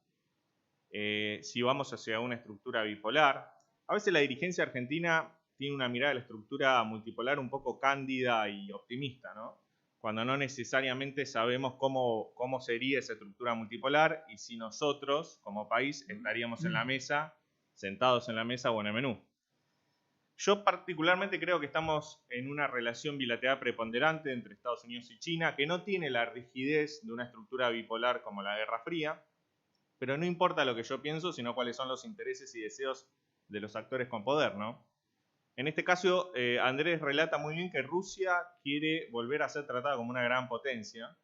si vamos hacia una estructura bipolar. A veces la dirigencia argentina tiene una mirada de la estructura multipolar un poco cándida y optimista, ¿no? Cuando no necesariamente sabemos cómo sería esa estructura multipolar y si nosotros, como país, estaríamos en la mesa, sentados en la mesa o en el menú. Yo particularmente creo que estamos en una relación bilateral preponderante entre Estados Unidos y China, que no tiene la rigidez de una estructura bipolar como la Guerra Fría, pero no importa lo que yo pienso, sino cuáles son los intereses y deseos de los actores con poder, ¿no? En este caso, Andrés relata muy bien que Rusia quiere volver a ser tratada como una gran potencia.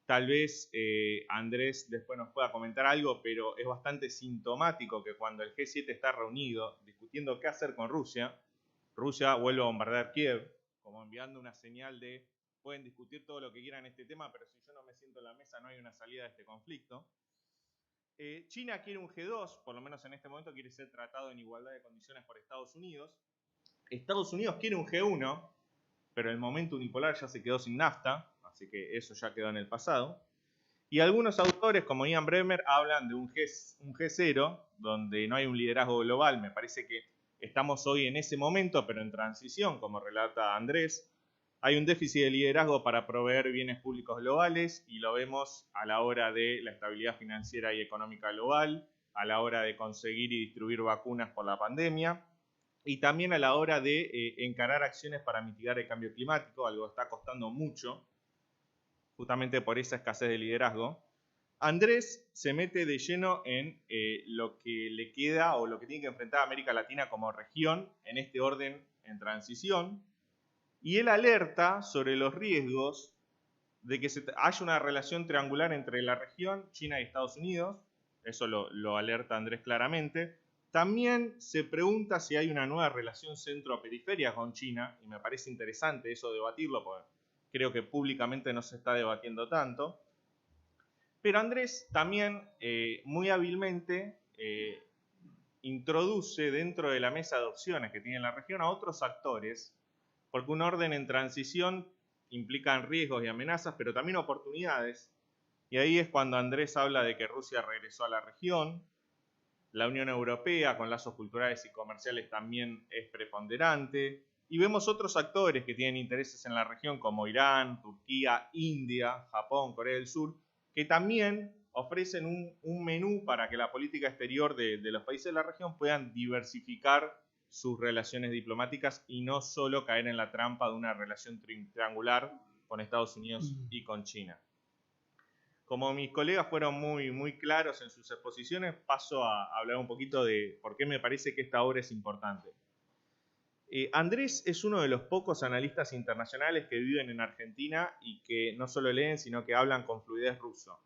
Tal vez Andrés después nos pueda comentar algo, pero es bastante sintomático que cuando el G7 está reunido discutiendo qué hacer con Rusia, Rusia vuelve a bombardear Kiev, como enviando una señal de pueden discutir todo lo que quieran en este tema, pero si yo no me siento en la mesa no hay una salida de este conflicto. China quiere un G2, por lo menos en este momento quiere ser tratado en igualdad de condiciones por Estados Unidos. Estados Unidos quiere un G1, pero el momento unipolar ya se quedó sin NAFTA, así que eso ya quedó en el pasado. Y algunos autores, como Ian Bremmer, hablan de un G0, donde no hay un liderazgo global. Me parece que estamos hoy en ese momento, pero en transición, como relata Andrés. Hay un déficit de liderazgo para proveer bienes públicos globales, y lo vemos a la hora de la estabilidad financiera y económica global, a la hora de conseguir y distribuir vacunas por la pandemia, y también a la hora de encarar acciones para mitigar el cambio climático, algo que está costando mucho, justamente por esa escasez de liderazgo. Andrés se mete de lleno en lo que le queda o lo que tiene que enfrentar América Latina como región en este orden en transición, y él alerta sobre los riesgos de que haya una relación triangular entre la región, China y Estados Unidos. Eso lo alerta Andrés claramente. También se pregunta si hay una nueva relación centro-periferia con China, y me parece interesante eso debatirlo, porque creo que públicamente no se está debatiendo tanto. Pero Andrés también muy hábilmente introduce dentro de la mesa de opciones que tiene la región a otros actores, porque un orden en transición implica riesgos y amenazas, pero también oportunidades. Y ahí es cuando Andrés habla de que Rusia regresó a la región. La Unión Europea, con lazos culturales y comerciales, también es preponderante. Y vemos otros actores que tienen intereses en la región, como Irán, Turquía, India, Japón, Corea del Sur, que también ofrecen un menú para que la política exterior de los países de la región puedan diversificar sus relaciones diplomáticas y no solo caer en la trampa de una relación triangular con Estados Unidos y con China. Como mis colegas fueron muy claros en sus exposiciones, paso a hablar un poquito de por qué me parece que esta obra es importante. Andrés es uno de los pocos analistas internacionales que viven en Argentina y que no solo leen, sino que hablan con fluidez ruso.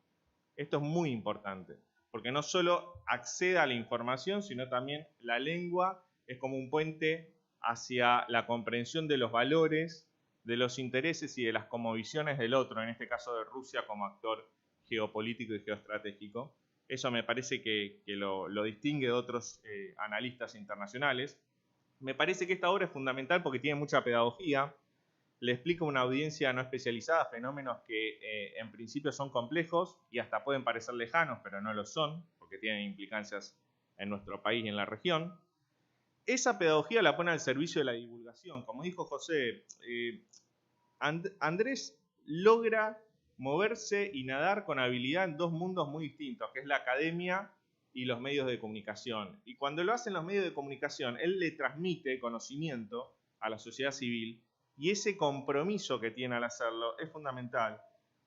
Esto es muy importante. porque no solo accede a la información, sino también la lengua es como un puente hacia la comprensión de los valores, de los intereses y de las cosmovisiones del otro, en este caso de Rusia como actor geopolítico y geoestratégico. Eso me parece que lo distingue de otros analistas internacionales. Me parece que esta obra es fundamental porque tiene mucha pedagogía, le explica a una audiencia no especializada fenómenos que en principio son complejos y hasta pueden parecer lejanos, pero no lo son, porque tienen implicancias en nuestro país y en la región. Esa pedagogía la pone al servicio de la divulgación. Como dijo José, Andrés logra moverse y nadar con habilidad en dos mundos muy distintos, que es la academia y los medios de comunicación. Y cuando lo hacen los medios de comunicación, él le transmite conocimiento a la sociedad civil, y ese compromiso que tiene al hacerlo es fundamental,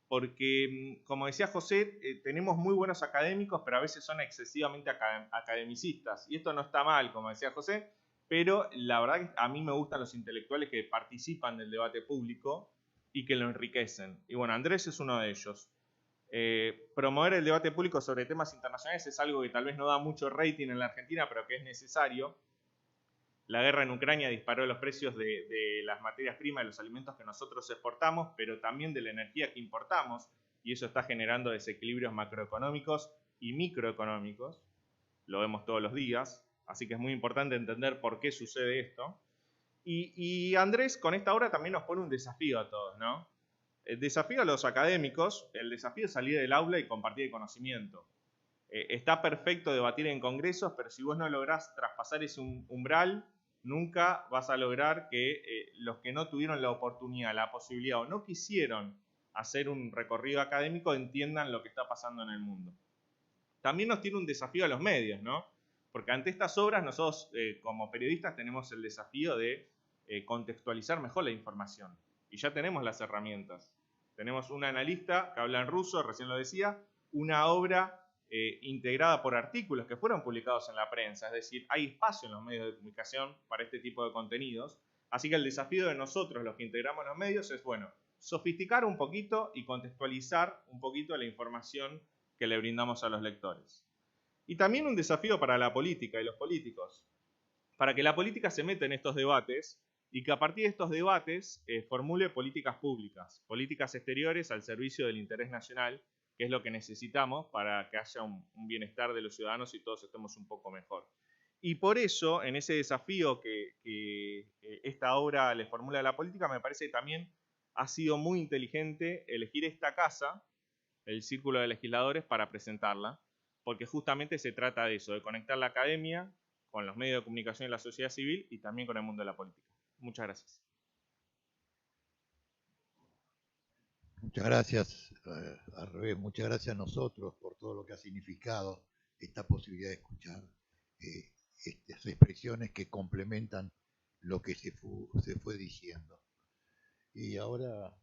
porque, como decía José, tenemos muy buenos académicos, pero a veces son excesivamente academicistas. Y esto no está mal, como decía José, pero la verdad que a mí me gustan los intelectuales que participan del debate público y que lo enriquecen. Y bueno, Andrés es uno de ellos. Promover el debate público sobre temas internacionales es algo que tal vez no da mucho rating en la Argentina, pero que es necesario. La guerra en Ucrania disparó los precios de las materias primas y los alimentos que nosotros exportamos, pero también de la energía que importamos, y eso está generando desequilibrios macroeconómicos y microeconómicos. Lo vemos todos los días, así que es muy importante entender por qué sucede esto. Y Andrés con esta obra también nos pone un desafío a todos, ¿no? El desafío a los académicos, el desafío es salir del aula y compartir el conocimiento. Está perfecto debatir en congresos, pero si vos no lográs traspasar ese umbral, nunca vas a lograr que los que no tuvieron la oportunidad, la posibilidad o no quisieron hacer un recorrido académico entiendan lo que está pasando en el mundo. También nos tiene un desafío a los medios, ¿no? Porque ante estas obras nosotros como periodistas tenemos el desafío de contextualizar mejor la información. Y ya tenemos las herramientas. Tenemos un analista que habla en ruso, recién lo decía, una obra integrada por artículos que fueron publicados en la prensa, es decir, hay espacio en los medios de comunicación para este tipo de contenidos, así que el desafío de nosotros, los que integramos los medios, es, bueno, sofisticar un poquito y contextualizar un poquito la información que le brindamos a los lectores. Y también un desafío para la política y los políticos, para que la política se meta en estos debates y que a partir de estos debates formule políticas públicas, políticas exteriores al servicio del interés nacional, que es lo que necesitamos para que haya un bienestar de los ciudadanos y todos estemos un poco mejor. Y por eso, en ese desafío que esta obra le formula a la política, me parece que también ha sido muy inteligente elegir esta casa, el Círculo de Legisladores, para presentarla, porque justamente se trata de eso, de conectar la academia con los medios de comunicación y la sociedad civil y también con el mundo de la política. Muchas gracias. Muchas gracias, al revés, muchas gracias a nosotros por todo lo que ha significado esta posibilidad de escuchar estas expresiones que complementan lo que se fue diciendo. Y ahora,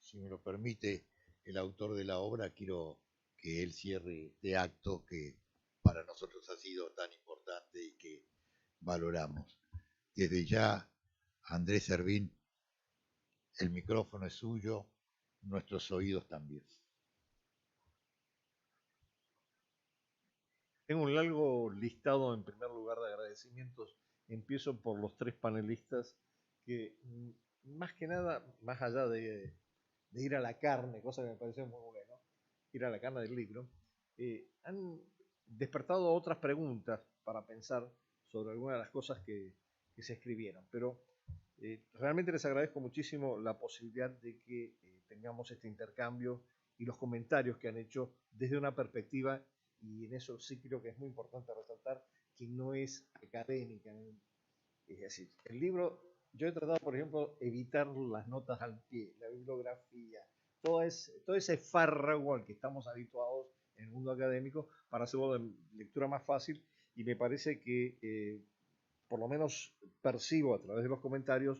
si me lo permite, el autor de la obra, quiero que él cierre este acto que para nosotros ha sido tan importante y que valoramos. Desde ya, Andrés Servín, el micrófono es suyo, nuestros oídos también. Tengo un largo listado, en primer lugar, de agradecimientos. Empiezo por los tres panelistas que, más que nada, más allá de ir a la carne, cosa que me pareció muy bueno, ir a la carne del libro, han despertado otras preguntas para pensar sobre algunas de las cosas que se escribieron. Pero realmente les agradezco muchísimo la posibilidad de que tengamos este intercambio y los comentarios que han hecho desde una perspectiva, y en eso sí creo que es muy importante resaltar, que no es académica. Es decir, el libro, yo he tratado, por ejemplo, evitar las notas al pie, la bibliografía, todo ese fárrago al que estamos habituados en el mundo académico, para hacerlo de lectura más fácil, y me parece que por lo menos percibo a través de los comentarios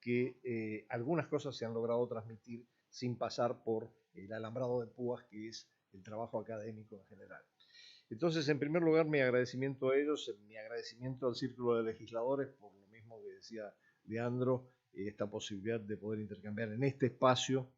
que algunas cosas se han logrado transmitir sin pasar por el alambrado de púas que es el trabajo académico en general. Entonces, en primer lugar, mi agradecimiento a ellos, mi agradecimiento al Círculo de Legisladores, por lo mismo que decía Leandro, esta posibilidad de poder intercambiar en este espacio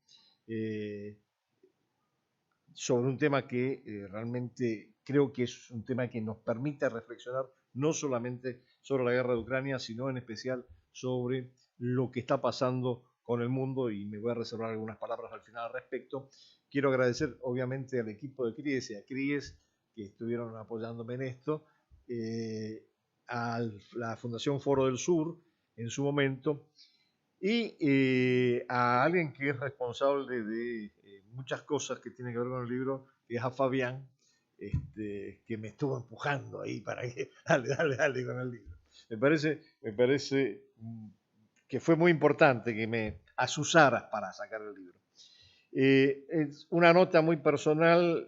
sobre un tema que realmente creo que es un tema que nos permite reflexionar no solamente sobre la guerra de Ucrania, sino en especial sobre lo que está pasando con el mundo, y me voy a reservar algunas palabras al final al respecto. Quiero agradecer obviamente al equipo de CRIES y a CRIES que estuvieron apoyándome en esto, a la Fundación Foro del Sur en su momento, y a alguien que es responsable de muchas cosas que tienen que ver con el libro, que es a Fabián, que me estuvo empujando ahí para que dale con el libro. Me parece que fue muy importante que me asusaras para sacar el libro. Es una nota muy personal,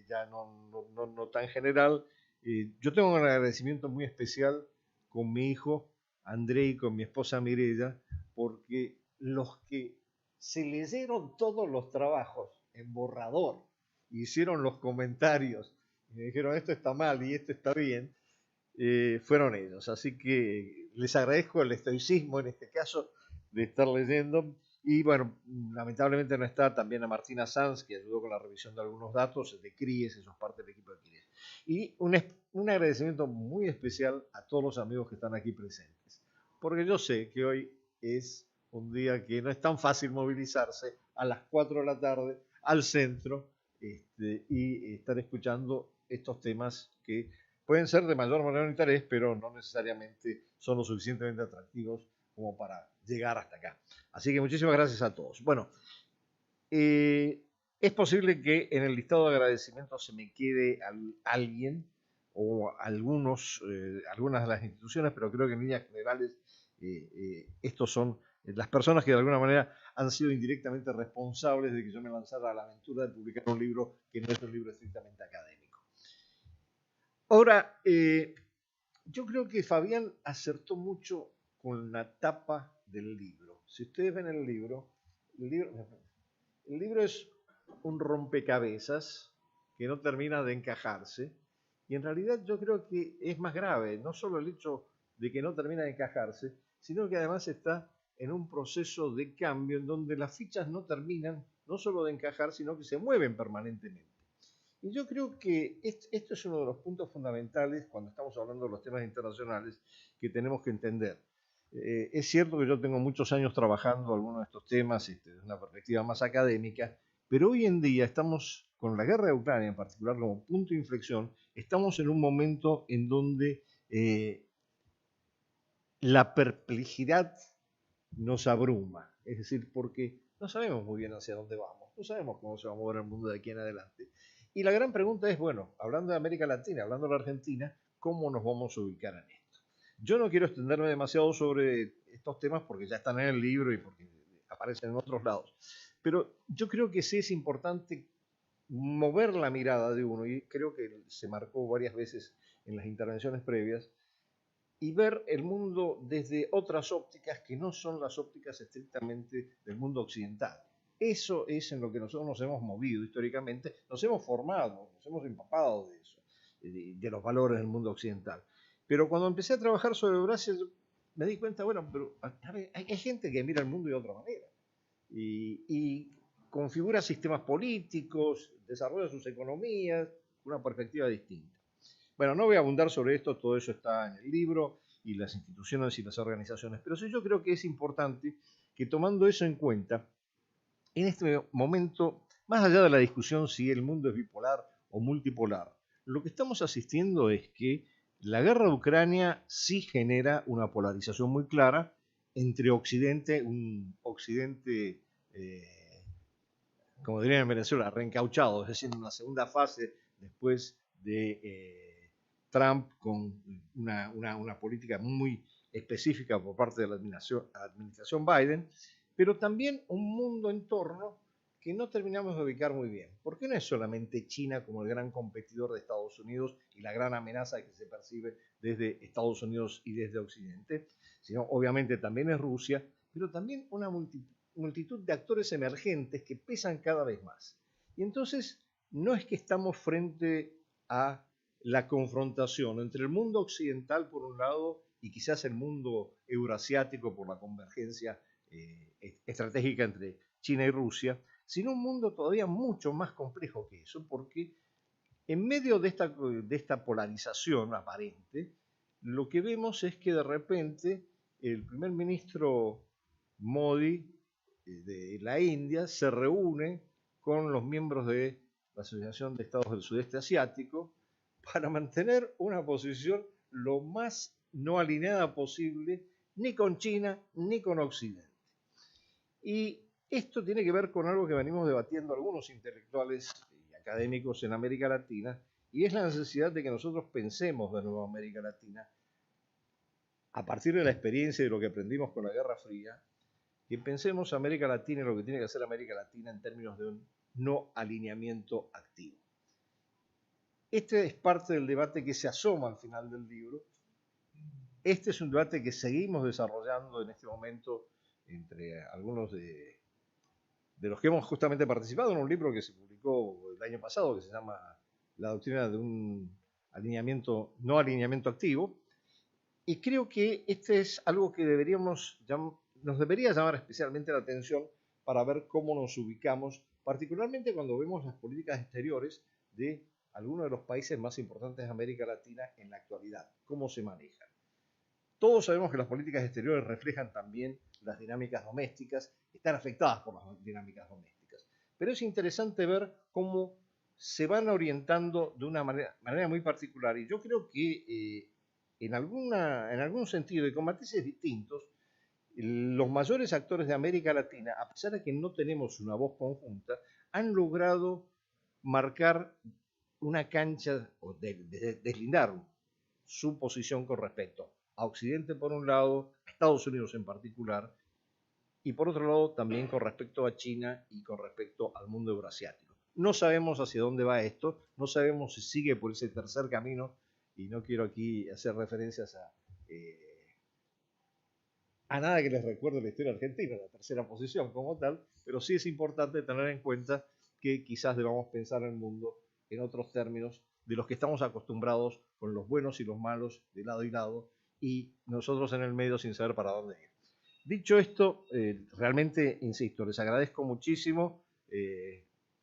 ya no tan general. Yo tengo un agradecimiento muy especial con mi hijo André y con mi esposa Mireya, porque los que se leyeron todos los trabajos en borrador, hicieron los comentarios y me dijeron esto está mal y esto está bien, fueron ellos. Así que les agradezco el estoicismo en este caso de estar leyendo. Y bueno, lamentablemente no está también a Martina Sanz, que ayudó con la revisión de algunos datos de CRIES, eso es parte del equipo de CRIES. Y un agradecimiento muy especial a todos los amigos que están aquí presentes, porque yo sé que hoy es un día que no es tan fácil movilizarse a las 4 de la tarde al centro y estar escuchando estos temas que pueden ser de mayor o menor interés, pero no necesariamente son lo suficientemente atractivos como para llegar hasta acá. Así que muchísimas gracias a todos. Bueno, es posible que en el listado de agradecimientos se me quede alguien o algunas de las instituciones, pero creo que en líneas generales estos son las personas que de alguna manera han sido indirectamente responsables de que yo me lanzara a la aventura de publicar un libro que no es un libro estrictamente académico. Ahora, yo creo que Fabián acertó mucho con la tapa del libro. Si ustedes ven el libro es un rompecabezas que no termina de encajarse, y en realidad yo creo que es más grave, no solo el hecho de que no termina de encajarse, sino que además está en un proceso de cambio en donde las fichas no terminan no solo de encajar, sino que se mueven permanentemente. Y yo creo que esto es uno de los puntos fundamentales cuando estamos hablando de los temas internacionales que tenemos que entender. Es cierto que yo tengo muchos años trabajando algunos de estos temas desde una perspectiva más académica, pero hoy en día estamos con la guerra de Ucrania en particular como punto de inflexión, estamos en un momento en donde la perplejidad nos abruma, es decir, porque no sabemos muy bien hacia dónde vamos, no sabemos cómo se va a mover el mundo de aquí en adelante. Y la gran pregunta es, bueno, hablando de América Latina, hablando de la Argentina, ¿cómo nos vamos a ubicar en esto? Yo no quiero extenderme demasiado sobre estos temas porque ya están en el libro y porque aparecen en otros lados, pero yo creo que sí es importante mover la mirada de uno, y creo que se marcó varias veces en las intervenciones previas, y ver el mundo desde otras ópticas que no son las ópticas estrictamente del mundo occidental. Eso es en lo que nosotros nos hemos movido históricamente, nos hemos formado, nos hemos empapado de eso, de los valores del mundo occidental. Pero cuando empecé a trabajar sobre Eurasia, me di cuenta, bueno, pero hay gente que mira el mundo de otra manera y configura sistemas políticos, desarrolla sus economías, una perspectiva distinta. Bueno, no voy a abundar sobre esto, todo eso está en el libro y las instituciones y las organizaciones, pero sí yo creo que es importante que tomando eso en cuenta, en este momento, más allá de la discusión si el mundo es bipolar o multipolar, lo que estamos asistiendo es que la guerra de Ucrania sí genera una polarización muy clara entre Occidente, un Occidente, como dirían en Venezuela, reencauchado, es decir, en una segunda fase después de Trump con una política muy específica por parte de la administración Biden, pero también un mundo en torno que no terminamos de ubicar muy bien. Porque no es solamente China como el gran competidor de Estados Unidos y la gran amenaza que se percibe desde Estados Unidos y desde Occidente, sino obviamente también es Rusia, pero también una multitud de actores emergentes que pesan cada vez más. Y entonces no es que estamos frente a la confrontación entre el mundo occidental por un lado y quizás el mundo eurasiático por la convergencia estratégica entre China y Rusia, sino un mundo todavía mucho más complejo que eso, porque en medio de esta polarización aparente, lo que vemos es que de repente el primer ministro Modi de la India se reúne con los miembros de la Asociación de Estados del Sudeste Asiático para mantener una posición lo más no alineada posible ni con China ni con Occidente. Y esto tiene que ver con algo que venimos debatiendo algunos intelectuales y académicos en América Latina, y es la necesidad de que nosotros pensemos de nuevo América Latina a partir de la experiencia y de lo que aprendimos con la Guerra Fría, que pensemos América Latina y lo que tiene que hacer América Latina en términos de un no alineamiento activo. Este es parte del debate que se asoma al final del libro. Este es un debate que seguimos desarrollando en este momento entre algunos de los que hemos justamente participado en un libro que se publicó el año pasado que se llama La doctrina de un no alineamiento activo. Y creo que este es algo que nos debería llamar especialmente la atención para ver cómo nos ubicamos, particularmente cuando vemos las políticas exteriores de algunos de los países más importantes de América Latina en la actualidad, cómo se manejan. Todos sabemos que las políticas exteriores reflejan también las dinámicas domésticas, están afectadas por las dinámicas domésticas. Pero es interesante ver cómo se van orientando de una manera muy particular. Y yo creo que en algún sentido, y con matices distintos, los mayores actores de América Latina, a pesar de que no tenemos una voz conjunta, han logrado marcar una cancha o deslindar su posición con respecto a Occidente por un lado, a Estados Unidos en particular, y por otro lado también con respecto a China y con respecto al mundo euroasiático. No sabemos hacia dónde va esto, no sabemos si sigue por ese tercer camino, y no quiero aquí hacer referencias a nada que les recuerde la historia argentina, la tercera posición como tal, pero sí es importante tener en cuenta que quizás debamos pensar el mundo en otros términos de los que estamos acostumbrados con los buenos y los malos de lado y lado, y nosotros en el medio sin saber para dónde ir. Dicho esto, realmente, insisto, les agradezco muchísimo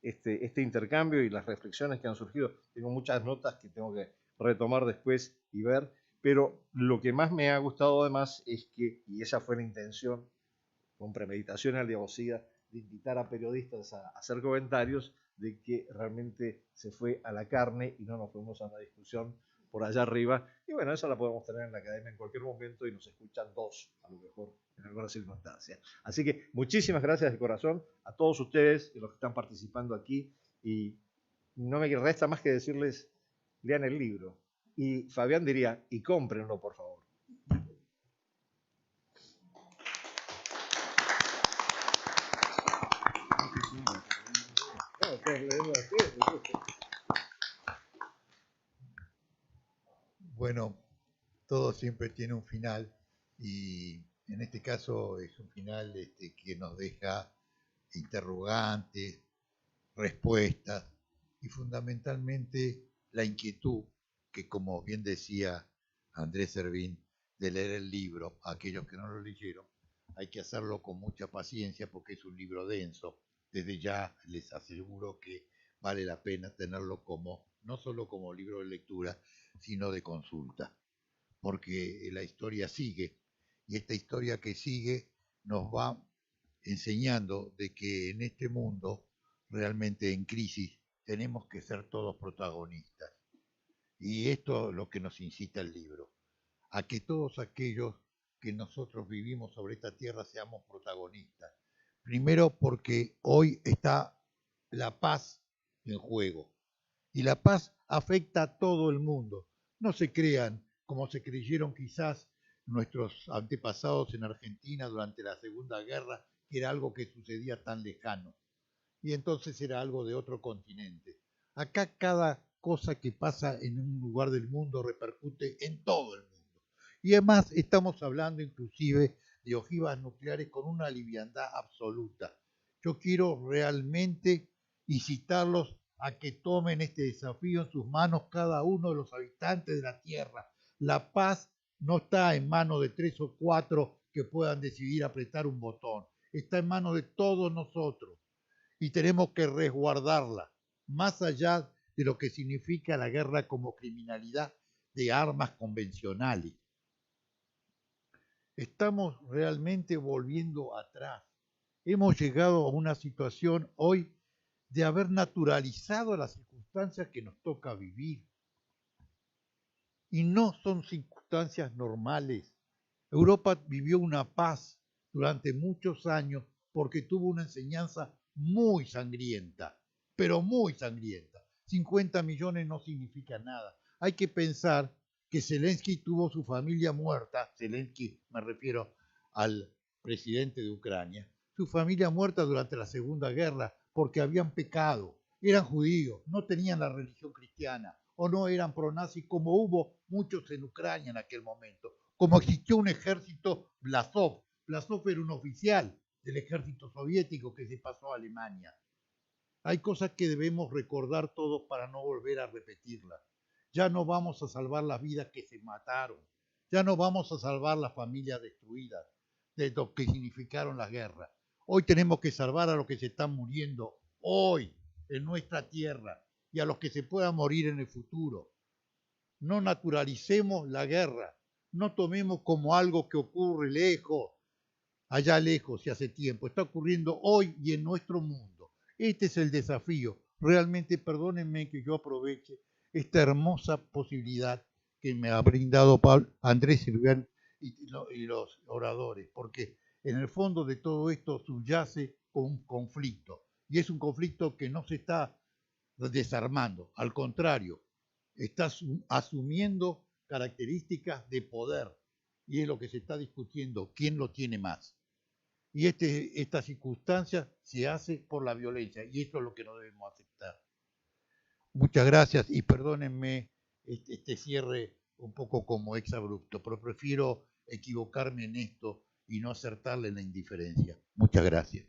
este intercambio y las reflexiones que han surgido. Tengo muchas notas que tengo que retomar después y ver, pero lo que más me ha gustado además es que, y esa fue la intención, con premeditación y alevosía, de invitar a periodistas a hacer comentarios, de que realmente se fue a la carne y no nos fuimos a una discusión por allá arriba. Y bueno, eso la podemos tener en la academia en cualquier momento y nos escuchan dos, a lo mejor, en algunas circunstancias. Así que muchísimas gracias de corazón a todos ustedes y los que están participando aquí. Y no me resta más que decirles, lean el libro. Y Fabián diría, y cómprenlo, por favor. Bueno, todo siempre tiene un final y en este caso es un final que nos deja interrogantes, respuestas y fundamentalmente la inquietud que, como bien decía Andrés Servín, de leer el libro, a aquellos que no lo leyeron, hay que hacerlo con mucha paciencia porque es un libro denso. Desde ya les aseguro que vale la pena tenerlo no solo como libro de lectura, sino de consulta, porque la historia sigue, y esta historia que sigue nos va enseñando de que en este mundo realmente en crisis tenemos que ser todos protagonistas. Y esto es lo que nos incita el libro, a que todos aquellos que nosotros vivimos sobre esta tierra seamos protagonistas. Primero porque hoy está la paz en juego, y la paz afecta a todo el mundo. No se crean, como se creyeron quizás nuestros antepasados en Argentina durante la Segunda Guerra, que era algo que sucedía tan lejano. Y entonces era algo de otro continente. Acá cada cosa que pasa en un lugar del mundo repercute en todo el mundo. Y además estamos hablando inclusive de ojivas nucleares con una liviandad absoluta. Yo quiero realmente incitarlos a que tomen este desafío en sus manos cada uno de los habitantes de la Tierra. La paz no está en manos de 3 o 4 que puedan decidir apretar un botón. Está en manos de todos nosotros. y tenemos que resguardarla, más allá de lo que significa la guerra como criminalidad de armas convencionales. Estamos realmente volviendo atrás. Hemos llegado a una situación hoy de haber naturalizado las circunstancias que nos toca vivir. Y no son circunstancias normales. Europa vivió una paz durante muchos años porque tuvo una enseñanza muy sangrienta, pero muy sangrienta. 50 millones no significa nada. Hay que pensar que Zelensky tuvo su familia muerta, Zelensky me refiero al presidente de Ucrania, su familia muerta durante la Segunda Guerra porque habían pecado, eran judíos, no tenían la religión cristiana o no eran pronazis como hubo muchos en Ucrania en aquel momento, como existió un ejército Blasov. Blasov era un oficial del ejército soviético que se pasó a Alemania. Hay cosas que debemos recordar todos para no volver a repetirlas. Ya no vamos a salvar las vidas que se mataron. Ya no vamos a salvar las familias destruidas de lo que significaron las guerras. Hoy tenemos que salvar a los que se están muriendo hoy en nuestra tierra y a los que se puedan morir en el futuro. No naturalicemos la guerra. No tomemos como algo que ocurre lejos, allá lejos y hace tiempo. Está ocurriendo hoy y en nuestro mundo. Este es el desafío. Realmente perdónenme que yo aproveche esta hermosa posibilidad que me ha brindado Andrés Silvián y los oradores, porque en el fondo de todo esto subyace un conflicto, y es un conflicto que no se está desarmando, al contrario, está asumiendo características de poder, y es lo que se está discutiendo, quién lo tiene más. Y esta circunstancia se hace por la violencia, y esto es lo que no debemos aceptar. Muchas gracias y perdónenme este cierre un poco como exabrupto, pero prefiero equivocarme en esto y no acertarle en la indiferencia. Muchas gracias.